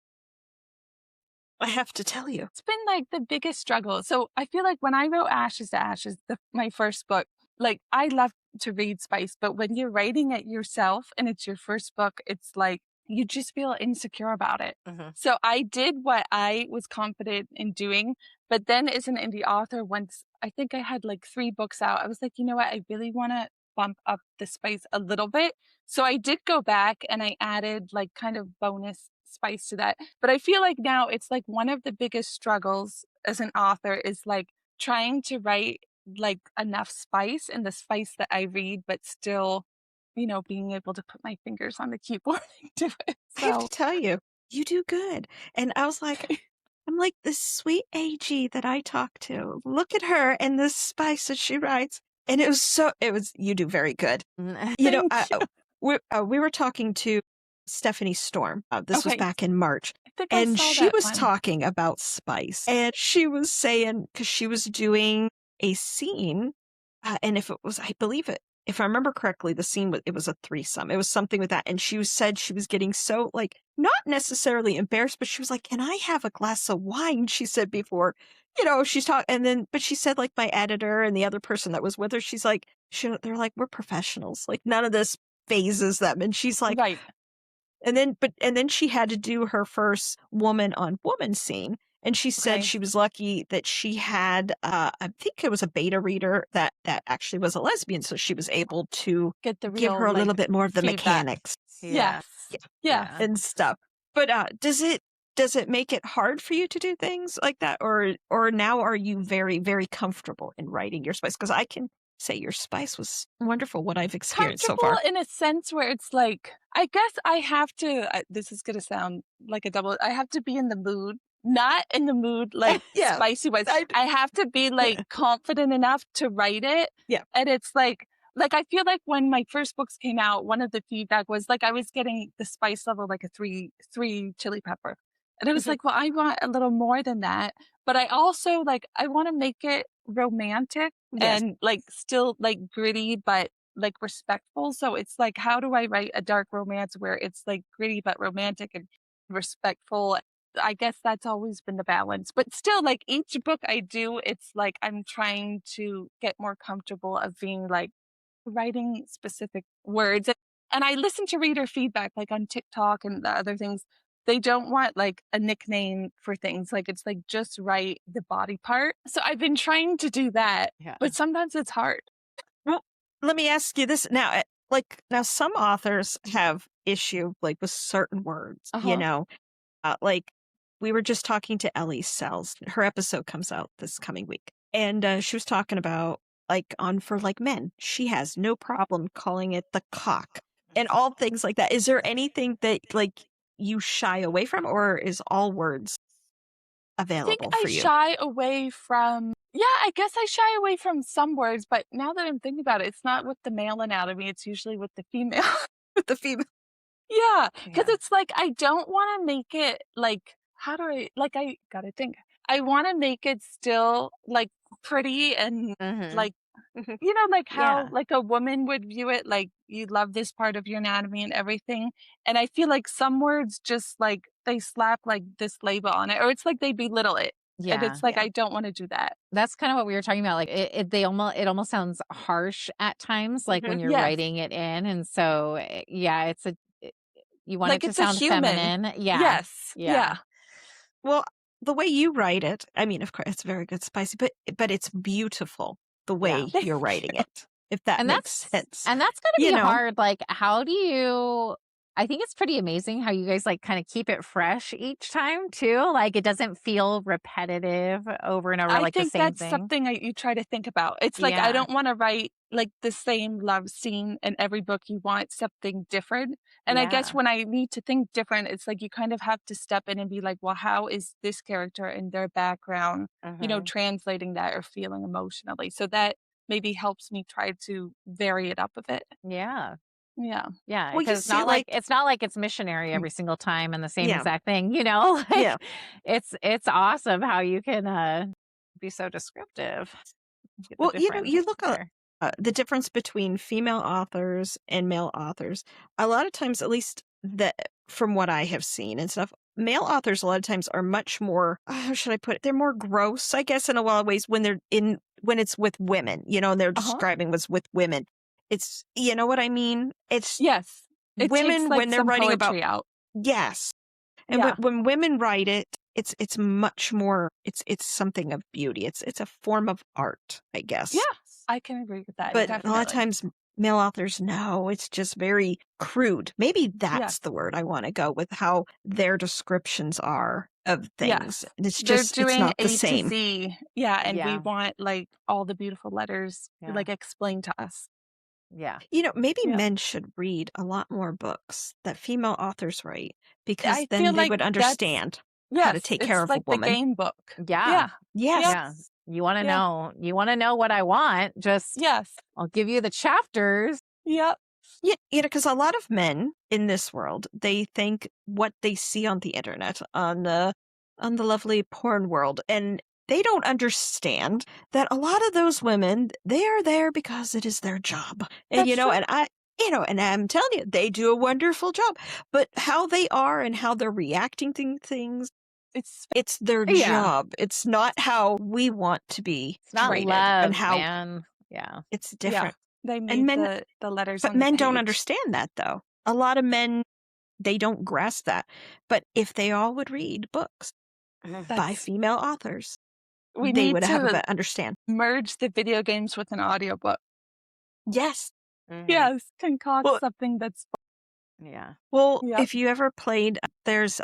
I have to tell you. It's been like the biggest struggle. So I feel like when I wrote Ashes to Ashes, my first book, like I love to read spice, but when you're writing it yourself and it's your first book, it's like you just feel insecure about it. Mhm. So I did what I was confident in doing. But then as an indie author, once I think I had like 3 books out, I was like, you know what? I really want to bump up the spice a little bit. So I did go back and I added like kind of bonus spice to that. But I feel like now it's like one of the biggest struggles as an author is like trying to write like enough spice in the spice that I read, but still, being able to put my fingers on the keyboard and do it. I have So to tell you, you do good. And I was like, I'm like this sweet AG that I talk to. Look at her and this spice that she writes. And you do very good. You know, thank you. we were talking to Stephanie Storm. This was Okay. back in March. I think I And saw she that was one. talking about spice. And she was saying, because she was doing a scene, and I believe it, if I remember correctly, the scene it was a threesome. It was something with that. And said she was getting so, like, not necessarily embarrassed, but she was like, can I have a glass of wine? She said before, she's talking. And then, but she said, like, my editor and the other person that was with her, she's like, they're like, we're professionals. Like, none of this phases them. And she's like, Right. and then she had to do her first woman on woman scene. And she said Okay. she was lucky that she had, I think it was a beta reader that actually was a lesbian. So she was able to Get the give real her a little like bit more of the feedback. mechanics Yeah, Yes. yeah, Yes. yeah. and stuff. But does it make it hard for you to do things like that? Or now are you very, very comfortable in writing your spice? Because I can say your spice was wonderful, what I've experienced so Comfortable far. in a sense where it's like, I guess I have to, this is going to sound like a double, I have to be in the mood, not in the mood like Yeah. spicy wise. I have to be like confident enough to write it. Yeah. And it's like I feel like when my first books came out, one of the feedback was like I was getting the spice level like a three chili pepper. And I was like, well, I want a little more than that. But I also like I want to make it romantic Yes. and like still like gritty, but like respectful. So it's like, how do I write a dark romance where it's like gritty but romantic and respectful? I guess that's always been the balance. But still, like each book I do, it's like I'm trying to get more comfortable of being like writing specific words. And I listen to reader feedback like on TikTok and the other things. They don't want like a nickname for things. Like it's like just write the body part. So I've been trying to do that, Yeah. but sometimes it's hard. Well, let me ask you this now. Like now, some authors have issue like with certain words. Like we were just talking to Ellie Sells. Her episode comes out this coming week, and she was talking about like on for like men. She has no problem calling it the cock and all things like that. Is there anything that like you shy away from, or is all words I think available I for you? shy away from, yeah, I guess I shy away from some words, but now that I'm thinking about it, it's not with the male anatomy, it's usually with the female. With the female. Yeah, because Yeah. it's like I don't want to make it like, how do I gotta think. I want to make it still like pretty and like, Mhm. like how Yeah. like a woman would view it, like you love this part of your anatomy and everything. And I feel like some words just like they slap like this label on it, or it's like they belittle it. And Yeah. it's like, Yeah. I don't want to do that. That's kind of what we were talking about. Like it almost sounds harsh at times, like when Mhm. you're Yes. writing it in. And so, yeah, you want it Like to it's a sound human. feminine. Yeah. Yes. Yeah. Yeah. Well, the way you write it, I mean, of course, it's very good, spicy, but it's beautiful the way Yeah. you're writing it, if that And makes that's sense. and that's gonna You be know, hard. Like, how do you I think it's pretty amazing how you guys like kind of keep it fresh each time too. Like it doesn't feel repetitive over and over, I like the think same that's thing. something you try to think about. It's like I Yeah. don't want to write like the same love scene in every book. You want something different. And I guess Yeah. when I need to think different, it's like you kind of have to step in and be like, well, how is this character and their background, Mhm. translating that or feeling emotionally? So that maybe helps me try to vary it up a bit. Yeah. Yeah. Yeah, well, you because see, like, it's not like it's missionary mm, every single time and the same yeah, exact thing, you know? Like yeah. it's awesome how you can be so descriptive. Get the Well, difference you look at there. the difference between female authors and male authors. A lot of times, at least that from what I have seen and stuff, male authors a lot of times are much more. How should I put it? They're more gross, I guess, in a lot of ways when it's with women. And they're Uh-huh. describing was with women. It's what I mean. It's Yes. It takes women like when they're some writing about poetry out. yes, and Yeah. when women write it, it's much more. It's something of beauty. It's a form of art, I guess. Yes. I can agree with that. But a lot of Definitely. times male authors, no, it's just very crude. Maybe that's Yes. the word I want to go with, how their descriptions are of things. Yes. It's They're just, it's doing not the A to same. Z. Yeah, and we Yeah. want like all the beautiful letters Yeah. like explained to us. Yeah. Maybe Yeah. men should read a lot more books that female authors write, because I then feel they like would that's understand how to yes, take care it's of a like the woman. game book. Yeah. Yeah. Yes. Yeah. Yes. You want to Yeah. know. You want to know what I want. Just Yes. I'll give you the chapters. Yep. Yeah, because a lot of men in this world, they think what they see on the internet, on the lovely porn world, and they don't understand that a lot of those women, they are there because it is their job. And That's true. and I'm telling you, they do a wonderful job. But how they are and how they're reacting to things, it's their Yeah. job. It's not how we want to be It's not treated, love, and how man. Yeah. it's Yeah. different. They And need men, the letters but on the men don't page. understand that, though. A lot of men, they don't grasp that. But if they all would read books by That's female authors, we they need would have to a understand. merge the video games with an audiobook. Yes. Mhm. Yes. Concoct Well, something that's Yeah. well, Yep. if you ever played, there's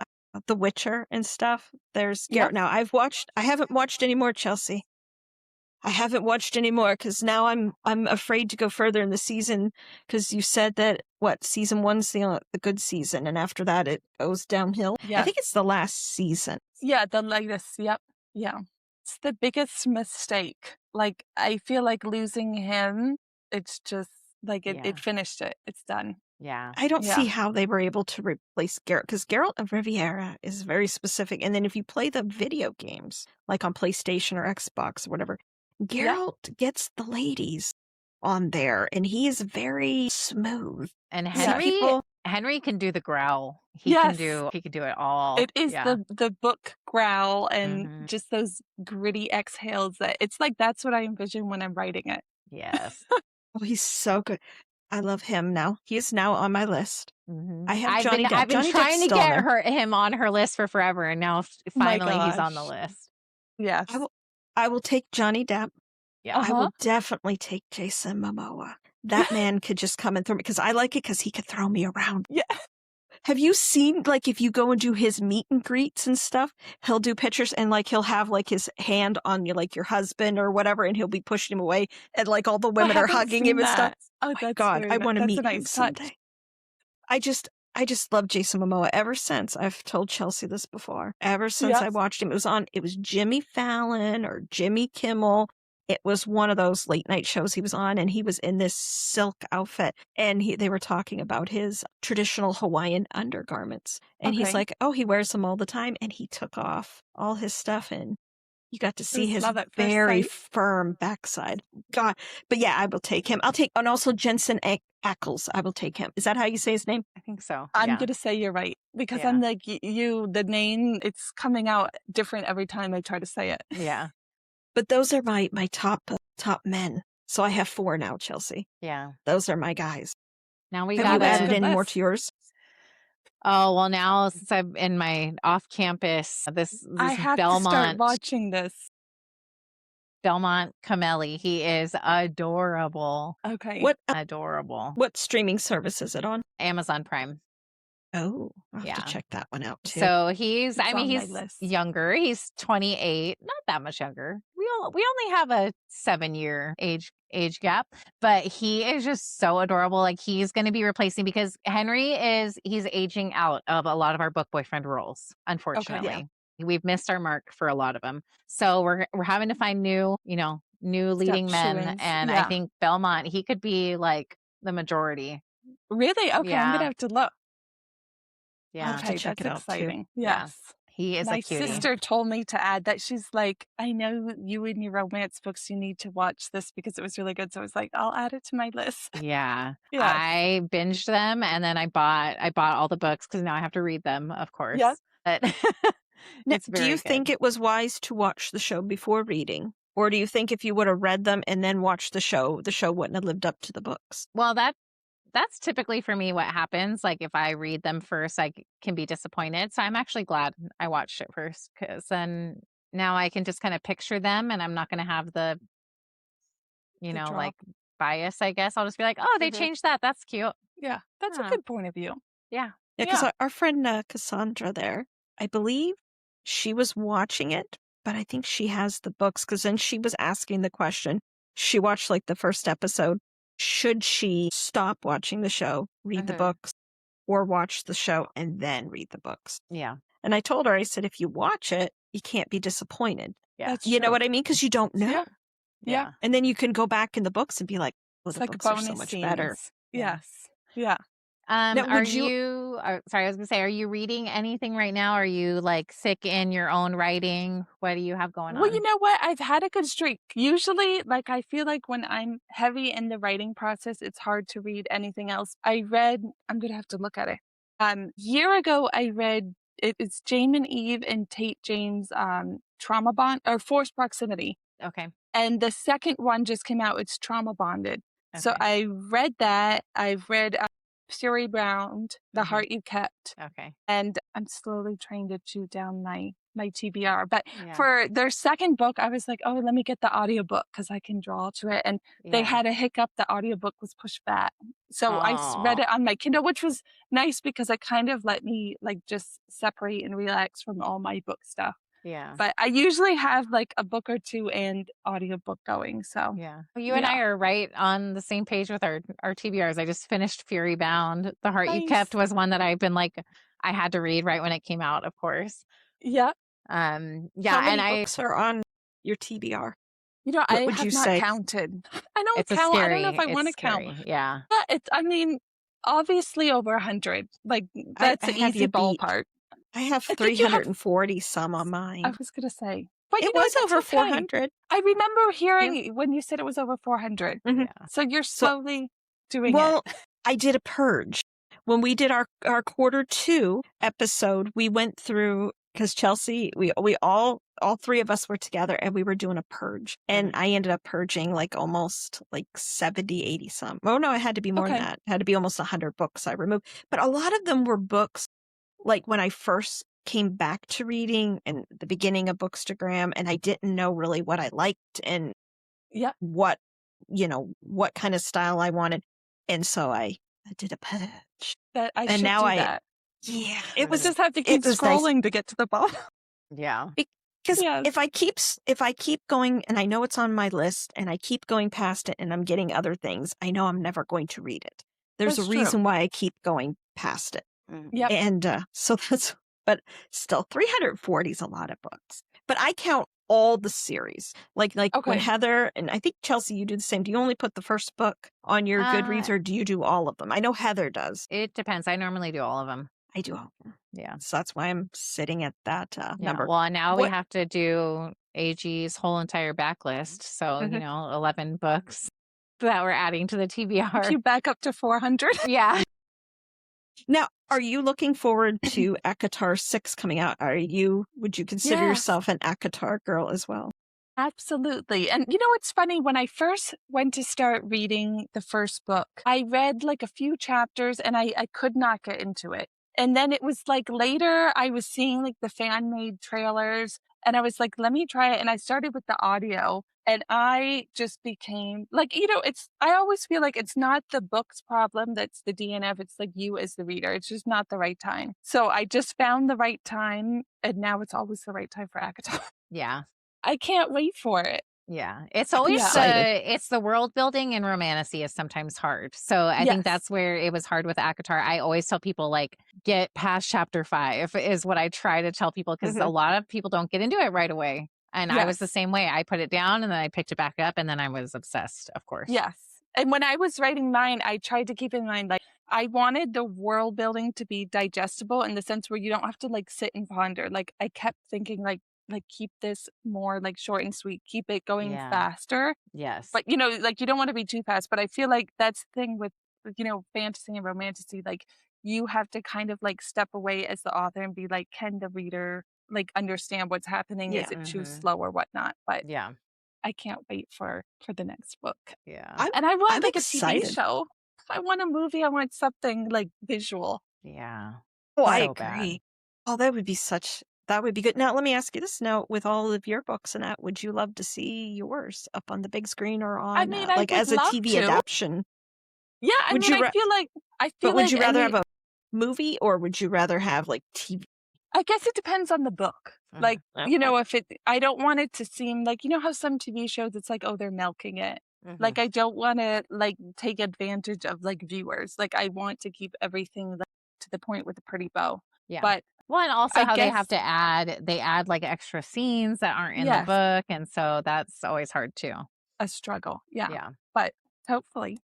The Witcher and stuff. There's Yep. Garrett. Now I haven't watched any more, Chelsea. I haven't watched any more because now I'm afraid to go further in the season because you said that season 1's the good season and after that it goes downhill. I Yeah. think it's the last season. Yeah, the latest. Yep. Yeah. It's the biggest mistake. Like, I feel like losing him, it's just like Yeah. it finished it. It's done. Yeah. I don't Yeah. see how they were able to replace Geralt because Geralt of Riviera is very specific. And then if you play the video games, like on PlayStation or Xbox or whatever, Yeah. Geralt gets the ladies on there and he is very smooth. And Yeah. Henry can do the growl. He Yes. can do it all. It is Yeah. the book growl and Mhm. just those gritty exhales that it's like that's what I envision when I'm writing it. Yes. Oh, he's so good. I love him now. He is now on my list. Mhm. I have I've Johnny Depp. been Johnny Depp's trying to still on get there. him on her list for forever, and now My finally he's on the gosh. list. Yes. I will take Johnny Depp. Yeah. I will definitely take Jason Momoa. That man could just come and throw me because I like it because he could throw me around. Yeah. Have you seen, like, if you go and do his meet and greets and stuff, he'll do pictures and, like, he'll have, like, his hand on you, like, your husband or whatever, and he'll be pushing him away, and, like, all the women are haven't hugging seen him and stuff. that. Oh, My that's God, I very want to that's meet a him nice touch. someday. I just love Jason Momoa ever since. I've told Chelsea this before. Ever since I Yes. watched him, it was Jimmy Fallon or Jimmy Kimmel. It was one of those late night shows he was on, and he was in this silk outfit, and they were talking about his traditional Hawaiian undergarments. And he's Okay. like, oh, he wears them all the time. And he took off all his stuff, and you got to see Just his love at first very sight. firm backside. God. But yeah, I will take him. And also Jensen Ackles. I will take him. Is that how you say his name? I think so. I'm Yeah. gonna say you're right because Yeah. I'm like the name. It's coming out different every time I try to say it. Yeah. But those are my top men. So I have 4 now, Chelsea. Yeah. Those are my guys. Now we Have got you that's a added good any more list. to yours? Oh, well, now since I'm in my off campus, this I have to start Belmont watching this. Camelli. He is adorable. Okay. Adorable. What streaming service is it on? Amazon Prime. Oh, I'll have Yeah. to check that one out too. So he's It's on my he's list. younger. He's 28, not that much younger. We only have a 7-year age gap, but he is just so adorable. Like he's going to be replacing because he's aging out of a lot of our book boyfriend roles, unfortunately. We've missed our mark for a lot of them. So we're having to find new leading men, shoo-ins. and I Yeah. think Belmont, he could be like the majority. Really? Okay, I'm Yeah. gonna have to look. Yeah. I'll have to Okay, check that's it out, too. exciting. Yeah. Yes. He is My a cutie. sister told me to add that. She's like, I know you in your romance books, you need to watch this because it was really good. So I was like, I'll add it to my list. Yeah. Yes. I binged them and then I bought all the books because now I have to read them, of course. Yes. But Now, it's do very you think good. it was wise to watch the show before reading? Or do you think if you would have read them and then watched the show wouldn't have lived up to the books? Well, that's typically for me what happens. Like if I read them first, I can be disappointed. So I'm actually glad I watched it first because then now I can just kind of picture them and I'm not going to have the drop. like bias, I guess. I'll just be like, oh, they Mhm. changed that. That's cute. Yeah, that's a Huh. good point of view. Yeah. Yeah, because Yeah. our friend Cassandra there, I believe she was watching it, but I think she has the books because then she was asking the question. She watched like the first episode. Should she stop watching the show, read the Mhm. books, or watch the show and then read the books? Yeah. And I told her, I said, if you watch it, you can't be disappointed. Yeah. That's You know true. what I mean? Because you don't know. Yeah. Yeah. And then you can go back in the books and be like, oh, It's the like books are bonus so much scenes. better. Yeah. Yes. Yeah. Now, Are would you- you sorry, I was gonna say, are you reading anything right now? Are you like sick in your own writing? What do you have going Well, on? you know what? I've had a good streak. Usually, like, I feel like when I'm heavy in the writing process, it's hard to read anything else. I'm going to have to look at it. Year ago, I read, it's Jane and Eve and Tate James' Trauma Bond or Forced Proximity. Okay. And the second one just came out. It's Trauma Bonded. So Okay. I read that. I've read Fury Bound, The Mhm. Heart You Kept. Okay. And I'm slowly trying to chew down my my TBR. But Yeah. for their second book, I was like, oh, let me get the audiobook because I can draw to it. And they Yeah. had a hiccup. The audiobook was pushed back. So I read it on my Kindle, which was nice because it kind of let me like just separate and relax from all my book stuff. Yeah. But I usually have like a book or two and audiobook going. So Yeah. Well, you and I are right on the same page with our TBRs. I just finished Fury Bound. The Heart You Kept was one that I've been like, I had to read right when it came out, of course. yeah. How many books are on your TBR? What What I would have you not say? counted. I don't It's a count. I don't know if I scary, want to it's count. scary. Yeah. Yeah, I mean, obviously over 100. Like that's I an have easy you beat. ballpark. I have I think you have. 340 some on I mine. was gonna say, but It was that's over okay. 400. I remember Yeah. hearing when you said it was over 400. Mhm. Yeah. So you're So, slowly doing well, it. I did a purge. When we did our quarter 2 episode, we went through, because Chelsea, we all three of us were together and we were doing a purge. And I ended up purging like almost like 70, 80 some. Oh no, it had to be more than Okay. that. It had to be almost 100 books I removed. But a lot of them were books like when I first came back to reading and the beginning of Bookstagram, and I didn't know really what I liked and Yep. what kind of style I wanted. And so I did a purge. That I And should now do that. yeah, I it was just have to keep nice scrolling to get to the bottom. Yeah. because Yes. if I keep going and I know it's on my list and I keep going past it and I'm getting other things, I know I'm never going to read it. There's That's a true. reason why I keep going past it. Yep. And so that's, but still 340 is a lot of books. But I count all the series. Like when Okay. Heather, and I think Chelsea, you do the same. Do you only put the first book on your Goodreads or do you do all of them? I know Heather does. It depends. I normally do all of them. I do all of them. Yeah. So that's why I'm sitting at that number. Well, now we What- have to do AG's whole entire backlist. So, 11 books that we're adding to the If TBR. you back up to 400. Yeah. Now, are you looking forward to ACOTAR 6 coming out? Would you consider Yes. yourself an ACOTAR girl as well? Absolutely. And it's funny, when I first went to start reading the first book, I read like a few chapters and I could not get into it. And then it was like later I was seeing like the fan made trailers and I was like, let me try it. And I started with the audio and I just became like, I always feel like it's not the book's problem that's the DNF. It's like you as the reader. It's just not the right time. So I just found the right time and now it's always the right time for ACOTAR. Yeah. I can't wait for it. Yeah. It's always excited. it's the world building and romantasy is sometimes hard. So I think that's where it was hard with ACOTAR. I always tell people like get past chapter 5 is what I try to tell people because a lot of people don't get into it right away. And I was the same way. I put it down and then I picked it back up and then I was obsessed, of course. Yes. And when I was writing mine, I tried to keep in mind, like, I wanted the world building to be digestible in the sense where you don't have to like sit and ponder. Like I kept thinking like keep this more like short and sweet, keep it going faster. Yes. But like you don't want to be too fast. But I feel like that's the thing with fantasy and romantasy. Like you have to kind of like step away as the author and be like, can the reader like understand what's happening? Is it too slow or whatnot? But yeah. I can't wait for the next book. Yeah. And I want I'm like excited. a TV show. I want a movie. I want something like visual. Yeah. Oh, I So agree. bad. Oh, that would be good. Now, let me ask you this. Now, with all of your books and that, would you love to see yours up on the big screen or on, I mean, I like would as a love TV to. adaptation? Yeah, I Would mean, you I feel like But would you rather have a movie or would you rather have like TV? I guess it depends on the book. Like, if I don't want it to seem like, how some TV shows, it's like, oh, they're milking it. Like, I don't want to like take advantage of like viewers. Like, I want to keep everything like, to the point with a pretty bow. Yeah. But well, and also I how they have guess- to add like extra scenes that aren't in the book. And so that's always hard too. a struggle. Yeah. Yeah. But hopefully.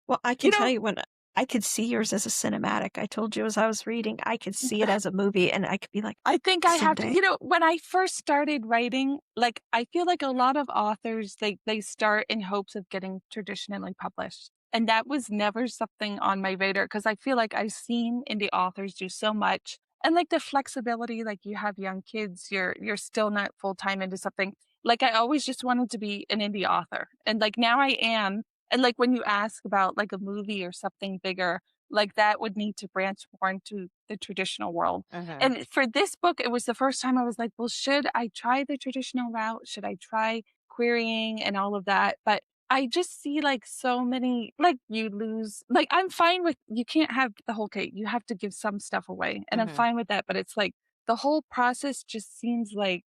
Well, I can tell you when I could see yours as a cinematic. I told you as I was reading, I could see it as a movie and I could be like, I think I have someday. to, when I first started writing, like, I feel like a lot of authors, they start in hopes of getting traditionally published. And that was never something on my radar because I feel like I've seen indie authors do so much. And like the flexibility, like you have young kids, you're still not full time into something. Like I always just wanted to be an indie author. And like now I am. And like when you ask about like a movie or something bigger, like that would need to branch more into the traditional world. Mhm. And for this book, it was the first time I was like, well, should I try the traditional route? Should I try querying and all of that? But I just see like so many, like you lose, like I'm fine with, you can't have the whole cake. You have to give some stuff away. And I'm Mhm. fine with that. But it's like the whole process just seems like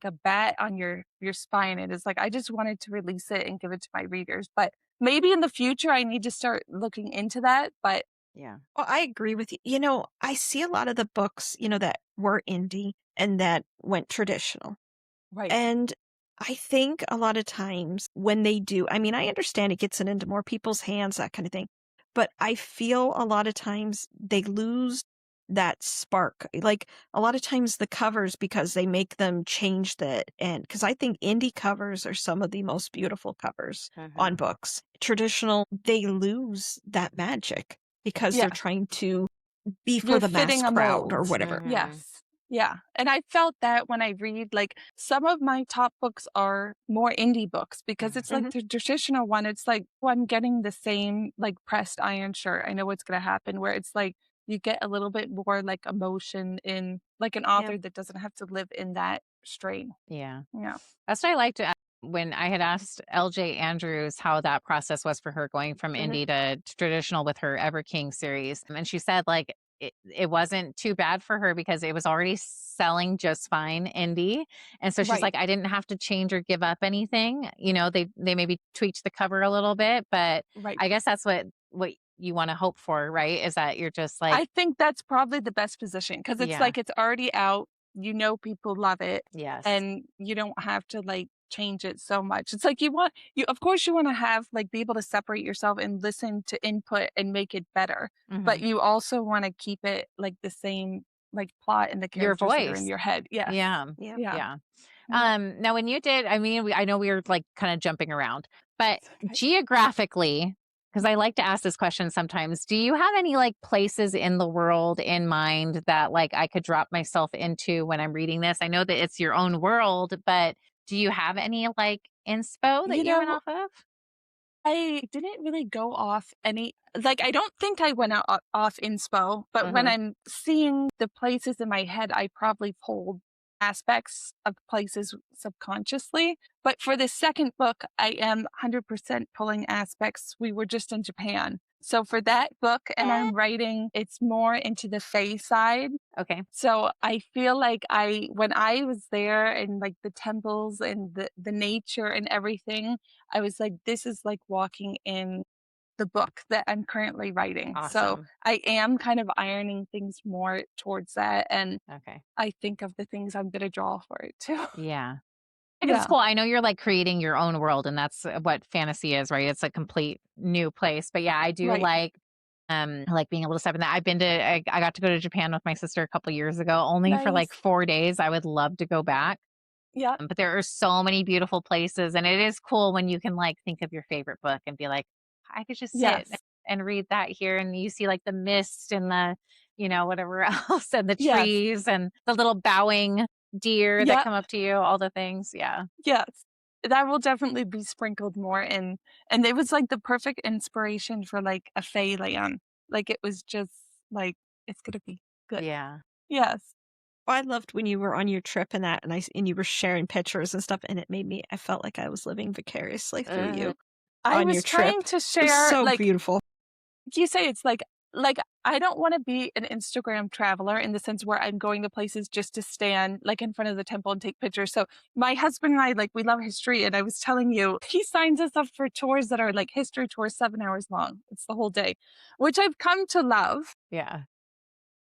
a bat on your spine. It is like, I just wanted to release it and give it to my readers. But maybe in the future, I need to start looking into that. But Yeah. Well, I agree with you. I see a lot of the books, that were indie and that went traditional. right. And I think a lot of times when they do, I mean, I understand it gets it into more people's hands, that kind of thing. But I feel a lot of times they lose that spark. Like a lot of times the covers, because they make them change the end. Because I think indie covers are some of the most beautiful covers on Mhm. books. Traditional, they lose that magic because they're Yes. trying to be for You're the mass fitting a crowd or mold. whatever. Mhm. Yes. Yeah. And I felt that when I read, like, some of my top books are more indie books because it's like Mhm. the traditional one. It's like, oh, I'm getting the same, like, pressed iron shirt. I know what's going to happen, where it's like you get a little bit more, like, emotion in, like, an Yeah. author that doesn't have to live in that strain. Yeah. Yeah. That's what I liked when I had asked LJ Andrews how that process was for her going from Mhm. indie to traditional with her Ever King series. And she said, like, it wasn't too bad for her because it was already selling just fine indie. And so she's Right. like, I didn't have to change or give up anything. They maybe tweaked the cover a little bit, but Right. I guess that's what you want to hope for, right? Is that you're just like, I think that's probably the best position because it's yeah, like it's already out. People love it, yes. and you don't have to like change it so much. It's like of course, you want to have like be able to separate yourself and listen to input and make it better, but Hmm. you also want to keep it like the same like plot and the Your characters that are in voice. your head. Yes. Yeah. Yeah. Yeah. Yeah. Yeah. Now when you did, I mean, I know we were like kind of jumping around, but It's okay. geographically, because I like to ask this question sometimes, do you have any like places in the world in mind that like I could drop myself into when I'm reading this? I know that it's your own world, but do you have any like inspo that You you went know, off of? I didn't really go off any like, I don't think I went off inspo, but when Hmm. I'm seeing the places in my head, I probably pulled aspects of places subconsciously. But for the second book, I am 100% pulling aspects. We were just in Japan. So for that book, and Eh, I'm writing, it's more into the Fae side. okay. So I feel like when I was there and like the temples and the nature and everything, I was like, this is like walking in the book that I'm currently writing. So Awesome. I am kind of ironing things more towards that. And Okay. I think of the things I'm going to draw for it too. Yeah. Because it's Yeah. cool. I know you're like creating your own world, and that's what fantasy is, right? It's a complete new place. But yeah, I do Right. like being able to step in that. I got to go to Japan with my sister a couple years ago, only for like Nice. 4 days. I would love to go back. Yeah. But there are so many beautiful places, and it is cool when you can like think of your favorite book and be like, I could just sit Yes. and read that here, and you see like the mist and the, whatever else, and the Yes. trees and the little bowing deer that Yeah. come up to you, all the things. Yeah. Yes. That will definitely be sprinkled more in. And it was like the perfect inspiration for like a Feyland. Like it was just like, it's going to be good. Yeah. Yes. Well, I loved when you were on your trip and that, and you were sharing pictures and stuff, and I felt like I was living vicariously through Mhm. you I on your was trip. trying to It was share, so like, beautiful. you say it's like I don't want to be an Instagram traveler in the sense where I'm going to places just to stand like in front of the temple and take pictures. So my husband and I like we love history, and I was telling you he signs us up for tours that are like history tours 7 hours long. It's the whole day, which I've come to love. Yeah.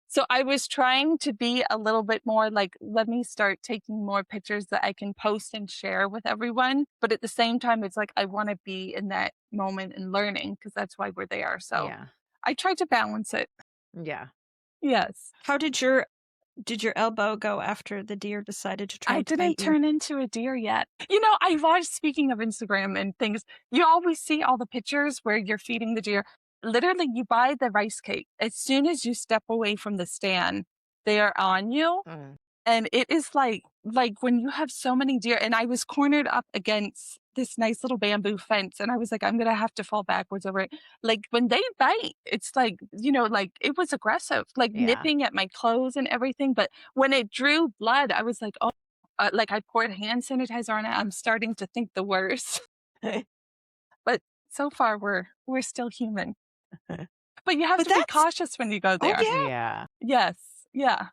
So I was trying to be a little bit more like, let me start taking more pictures that I can post and share with everyone. But at the same time, it's like I want to be in that moment and learning because that's why we're there. So Yeah. I tried to balance it. Yeah. Yes. How did your elbow go after the deer decided to try I and didn't bite you? turn into a deer yet. I watched, speaking of Instagram and things, you always see all the pictures where you're feeding the deer. Literally, you buy the rice cake. As soon as you step away from the stand, they are on you. Mm. And it is like when you have so many deer, and I was cornered up against this nice little bamboo fence, and I was like, I'm gonna have to fall backwards over it. Like when they bite, it's like, like it was aggressive, like Yeah. nipping at my clothes and everything. But when it drew blood, I was like, oh, like I poured hand sanitizer on it. I'm starting to think the worst. But so far, we're still human. But you have But to be that's cautious when you go oh there. yeah. Yeah. Yes, yeah.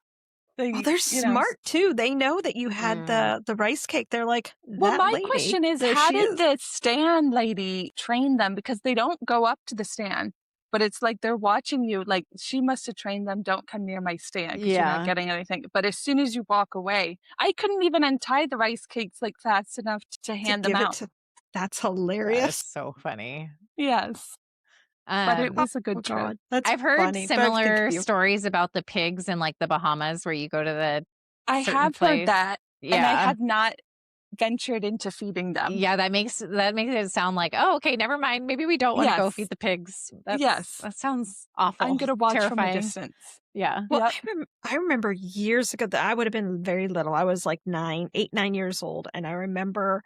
Oh, They, they're smart too. They know that you had Mhm. the rice cake. They're like, Well, that my lady, question is, there how she did is. the stand lady train them? Because they don't go up to the stand, but it's like they're watching you. Like she must have trained them, don't come near my stand because you're not Yeah. getting anything. But as soon as you walk away, I couldn't even untie the rice cakes like fast enough to To hand them give it out. to that's That is hilarious. so funny. Yes, but it Oh was a good trip. God, that's I've heard funny. But I think of similar you. stories about the pigs in like the Bahamas where you go to the I certain have heard place. that, and I Yeah. have not ventured into feeding them. Yeah, that makes it sound like, oh, okay, never mind. Maybe we don't want to go Yes, feed the pigs. yes. That sounds I'm awful. gonna watch from a Terrifying. distance. Yeah. Well, Yep. I remember years ago that I would have been very little. I was like 9 years old. And I remember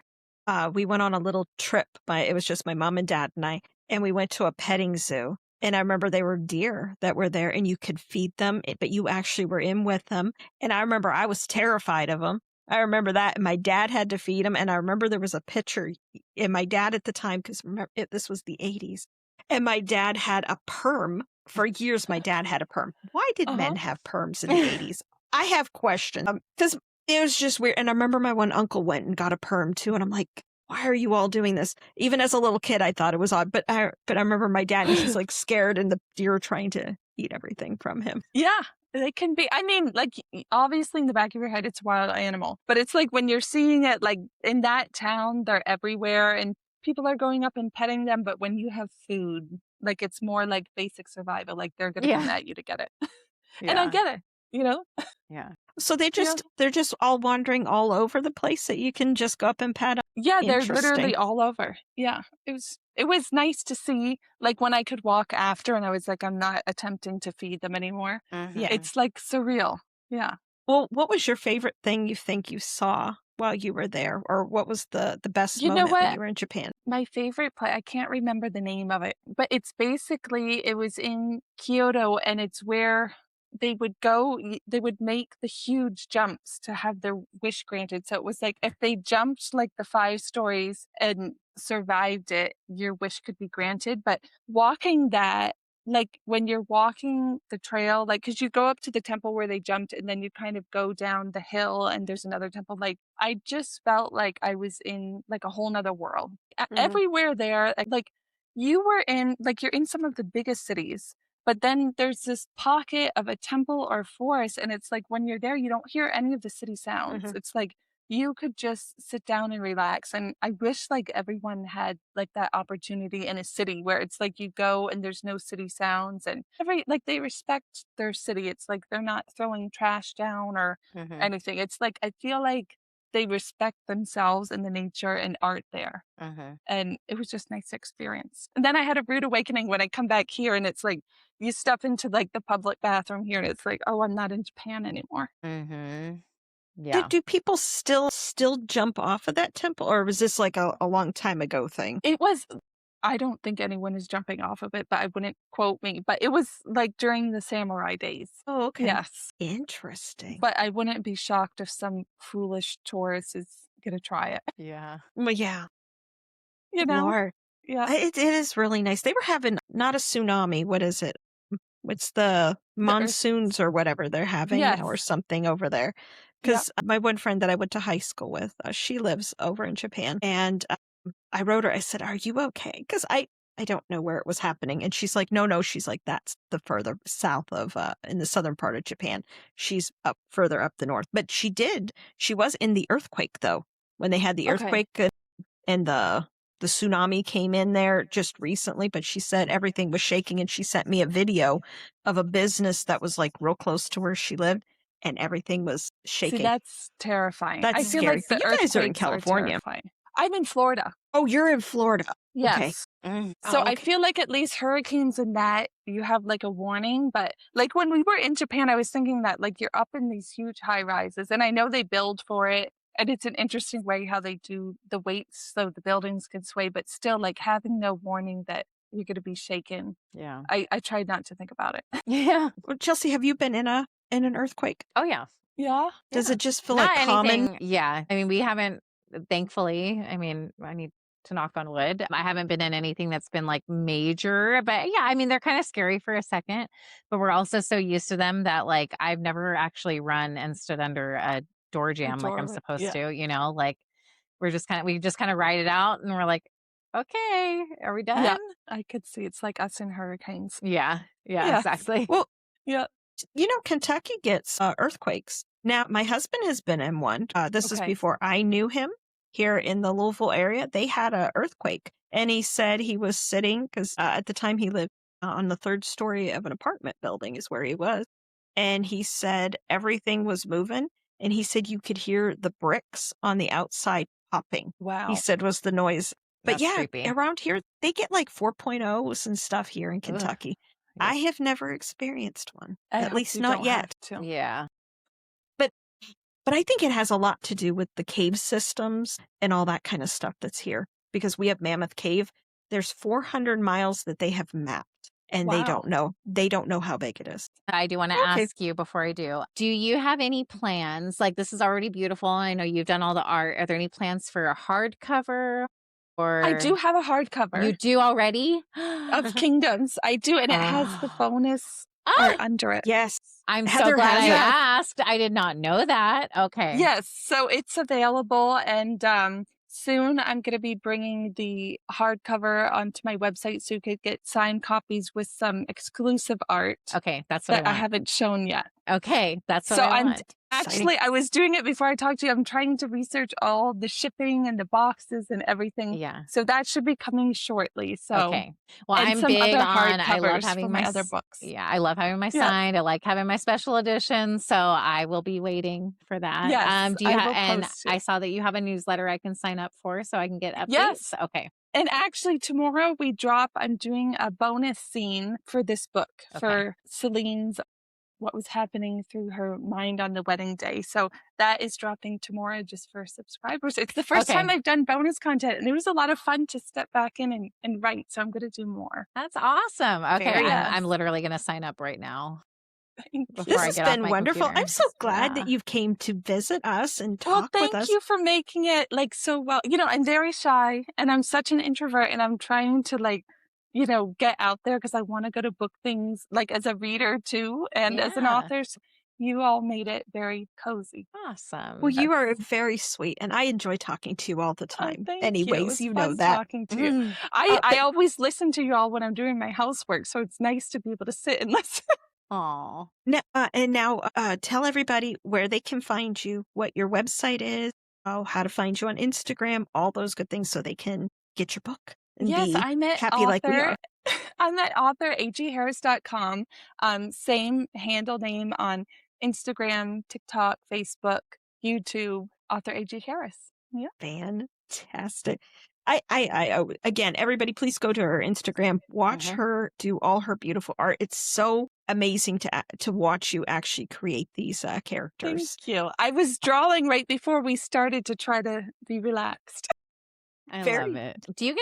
we went on a little trip. It was just my mom and dad and I, and we went to a petting zoo. And I remember they were deer that were there and you could feed them, but you actually were in with them. And I remember I was terrified of them. I remember that. And my dad had to feed them. And I remember there was a picture, and my dad at the time, because this was the 80s, and my dad had a perm. For years, my dad had a perm. Why did Uh-huh. men have perms in the 80s? I have questions. Because it was just weird. And I remember my one uncle went and got a perm too. And I'm like, why are you all doing this? Even as a little kid, I thought it was odd. But I remember my dad, and he's like scared, and the deer trying to eat everything from him. Yeah, they can be. I mean, like, obviously in the back of your head, it's a wild animal. But it's like when you're seeing it, like in that town, they're everywhere and people are going up and petting them. But when you have food, like it's more like basic survival. Like they're going to come Yeah. at you to get it. And I Yeah. get it, you know? Yeah. So You know? they're just all wandering all over the place that you can just go up and pat. Yeah, they're Interesting. literally all over. Yeah. It was nice to see, like when I could walk after and I was like, I'm not attempting to feed them anymore. Yeah. It's like surreal. Yeah. Well, what was your favorite thing you think you saw while you were there? Or what was the best You know moment when what? you were in Japan? My favorite play, I can't remember the name of it, but it's basically, it was in Kyoto and it's where they would go, they would make the huge jumps to have their wish granted. So it was like if they jumped like the 5 stories and survived it, your wish could be granted. But walking that, like when you're walking the trail, like, cause you go up to the temple where they jumped and then you kind of go down the hill and there's another temple. Like I just felt like I was in like a whole nother world. Everywhere there, like you were in, like you're in some of the biggest cities, but then there's this pocket of a temple or forest. And it's like when you're there, you don't hear any of the city sounds. It's like you could just sit down and relax. And I wish like everyone had like that opportunity in a city where it's like you go and there's no city sounds and like they respect their city. It's like they're not throwing trash down or anything. It's like I feel like they respect themselves and the nature and art there. And it was just a nice experience. And then I had a rude awakening when I come back here and it's like you step into like the public bathroom here and it's like, oh, I'm not in Japan anymore. Yeah. Do people still jump off of that temple, or was this like a long time ago thing? It was, I don't think anyone is jumping off of it, but I wouldn't quote me. But it was like during the samurai days. Oh, okay. Yes. Interesting. But I wouldn't be shocked if some foolish tourist is going to try it. Yeah. Well, yeah. You know? Lord. Yeah. It is really nice. They were having not a tsunami. What is it? It's the monsoons or whatever they're having now or Yes. something over there. Because my one friend that I went to high school with, she lives over in Japan. And I wrote her, I said, are you okay? Because I don't know where it was happening. And she's like, no. She's like, that's the further south of, in the southern part of Japan. She's up further up the north. But she was in the earthquake, though, when they had the earthquake and the tsunami came in there just recently. But she said everything was shaking. And she sent me a video of a business that was like real close to where she lived. And everything was shaking. See, that's terrifying. That's I feel scary. like the You guys are in earthquakes California. terrifying. I'm in Florida. Oh, you're in Florida. Yes. Okay. So okay. I feel like at least hurricanes and that you have like a warning. But like when we were in Japan, I was thinking that like you're up in these huge high rises and I know they build for it And it's an interesting way how they do the weights so the buildings can sway, but still like having no warning that you're going to be shaken. Yeah. I tried not to think about it. Yeah. Well, Chelsea, have you been in an earthquake? Oh, yeah. Yeah. Does it just feel Not like common? anything. Yeah. I mean, we haven't, thankfully, I mean, I need to knock on wood. I haven't been in anything that's been like major, but yeah, I mean, they're kind of scary for a second, but we're also so used to them that like I've never actually run and stood under a door jam like I'm supposed to, like we just kind of ride it out and we're like, okay, are we done? Yeah. I could see it's like us in hurricanes. Yeah. Yeah, Yes. exactly. Well, Yeah. Kentucky gets earthquakes. Now, my husband has been in one. This is Okay. before I knew him. Here in the Louisville area, they had an earthquake. And he said he was sitting, because at the time he lived on the third story of an apartment building is where he was. And he said everything was moving. And he said you could hear the bricks on the outside popping. Wow. He said was the noise. But That's yeah, creepy. around here, they get like 4.0s and stuff here in Kentucky. Yeah. I have never experienced one, I at hope least you not don't yet. have to. Yeah. But I think it has a lot to do with the cave systems and all that kind of stuff that's here. Because we have Mammoth Cave. There's 400 miles that they have mapped, and they don't know. They don't know how big it is. I do want to ask you before I do. Do you have any plans? Like this is already beautiful. I know you've done all the art. Are there any plans for a hardcover? Or I do have a hardcover. You do already? Of Kingdoms. I do, and it has the bonus art under it. Yes. I'm so Heather glad has I it. asked. I did not know that. Okay. Yes, so it's available, and soon I'm going to be bringing the hardcover onto my website so you could get signed copies with some exclusive art Okay, that's what that I I want. haven't shown yet. Okay, that's what So I I'm want. actually, I was doing it before I talked to you. I'm trying to research all the shipping and the boxes and everything. Yeah. So that should be coming shortly. So Okay. Well, and I'm some big other on, I love hardcovers having for my my other books. Yeah, I love having my Yes. signed. I like having my special editions. So I will be waiting for that. Yes, Do you I will and post I it. saw that you have a newsletter I can sign up for so I can get updates. Yes. Okay. And actually, tomorrow I'm doing a bonus scene for this book for Celine's, what was happening through her mind on the wedding day. So that is dropping tomorrow just for subscribers. It's the first time I've done bonus content, and it was a lot of fun to step back in and write. So I'm going to do more. That's awesome. Okay. Very I'm literally going to sign up right now. Before This I has get off been my wonderful. computer. I'm so glad that you came to visit us and Well, talk with thank us. you for making it like so well. I'm very shy and I'm such an introvert, and I'm trying to get out there because I want to go to book things like as a reader too and as an Yeah. author. So you all made it very cozy. Awesome. Well, you are very sweet, and I enjoy talking to you all the time. Thank Anyways, you. you It's know fun that. talking to you. Mm. I always listen to you all when I'm doing my housework, so it's nice to be able to sit and listen. Aw. Now, tell everybody where they can find you, what your website is, how to find you on Instagram, all those good things so they can get your book and Yes, be I'm at happy like we author. are. I'm at authoragharris.com. Same handle name on Instagram, TikTok, Facebook, YouTube, author A.G. Harris. Yeah. Fantastic. Again, everybody, please go to her Instagram, watch her do all her beautiful art. It's so amazing to watch you actually create these characters. Thank you. I was drawing right before we started to try to be relaxed. I love it. Do you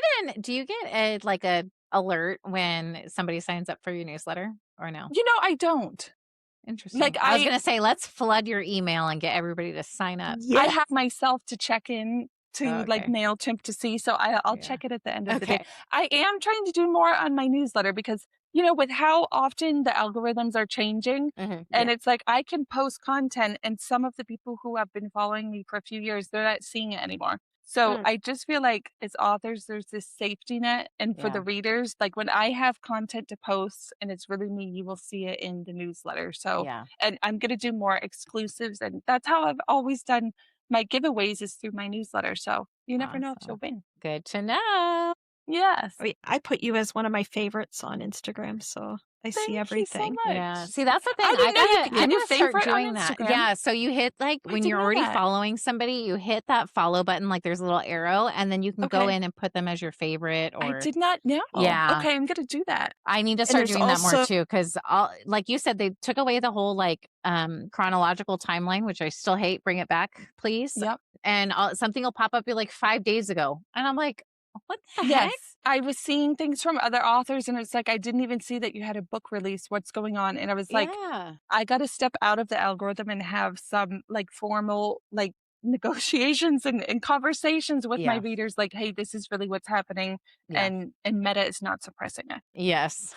get a alert when somebody signs up for your newsletter or no? I don't. Interesting. I was going to say, let's flood your email and get everybody to sign up. I have myself to check in to MailChimp to see. So I'll check it at the end of the day. I am trying to do more on my newsletter because, with how often the algorithms are changing, and it's like I can post content and some of the people who have been following me for a few years, they're not seeing it anymore. So I just feel like as authors, there's this safety net. And for the readers, like when I have content to post and it's really me, you will see it in the newsletter. So, and I'm going to do more exclusives. And that's how I've always done my giveaways is through my newsletter. So you never know if you'll win. Good to know. Yes. I put you as one of my favorites on Instagram. So I Thank see you so everything. much. Yeah. See, that's the thing. I didn't know you could I get a gotta start favorite on doing that. Instagram. Yeah. So you hit like I when didn't you're know already that. following somebody, you hit that follow button, like there's a little arrow, and then you can go Okay. in and put them as your favorite I or did not know. yeah. Okay, I'm gonna do that. I need to And start there's doing that more also too, because like you said, they took away the whole like chronological timeline, which I still hate. Bring it back, please. Yep. And something will pop up, be like 5 days ago, and I'm like, what the heck? Yes. I was seeing things from other authors and it's like I didn't even see that you had a book release. What's going on? And I was like, Yeah. I got to step out of the algorithm and have some like formal like negotiations and conversations with my Yeah. readers like, hey, this is really what's happening. Yeah. And Meta is not suppressing it. Yes.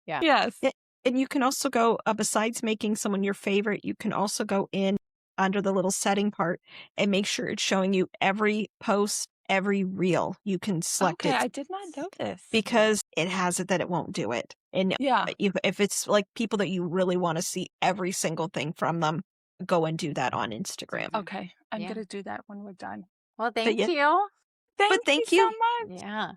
Yeah. Yes. And you can also go, besides making someone your favorite, you can also go in under the little setting part and make sure it's showing you every post, every reel. You can select Okay, it I did not know this. because it has it that it won't do it. And Yeah. if it's like people that you really want to see every single thing from them, go and do that on Instagram. Okay, I'm Yeah. gonna do that when we're done. Well, thank yeah. you. Thank you so much. Yeah.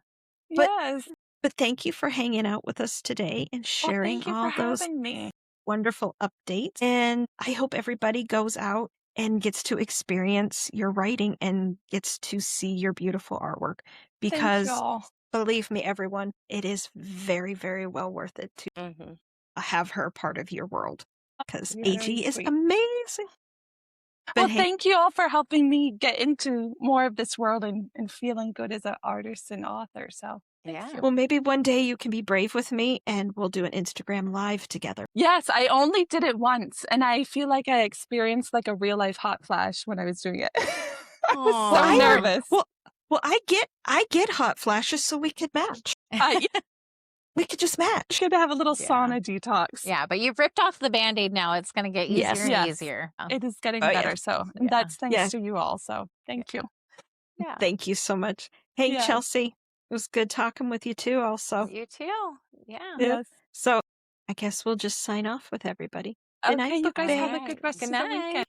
But- Yes. But thank you for hanging out with us today and Well, sharing thank you all for those having me. wonderful updates. And I hope everybody goes out and gets to experience your writing and gets to see your beautiful artwork. Thank Because y'all. believe me, everyone, it is very, very well worth it to have her part of your world. Because You're AG very is sweet. amazing. Well, But hey, thank you all for helping me get into more of this world and feeling good as an artist and author. So thank Yeah. you. well, maybe one day you can be brave with me and we'll do an Instagram live together. Yes, I only did it once, and I feel like I experienced like a real life hot flash when I was doing it. I was Aw. so I know. nervous. Well, I get hot flashes, so we could match. Yeah, We could just match. should have a little Yeah. sauna detox. Yeah, but you've ripped off the Band-Aid now. It's going to get easier Yes. and Yes. easier. It is getting Oh, yeah. better. So Yeah. that's thanks Yeah. to you all. So thank you. Yeah. Thank you so much. Hey, Yes. Chelsea, it was good talking with you too. Also, You too. Yeah. Yes. so I guess we'll just sign off with everybody. Good night, Okay, you book guys babe. have a good rest Good of the night. weekend.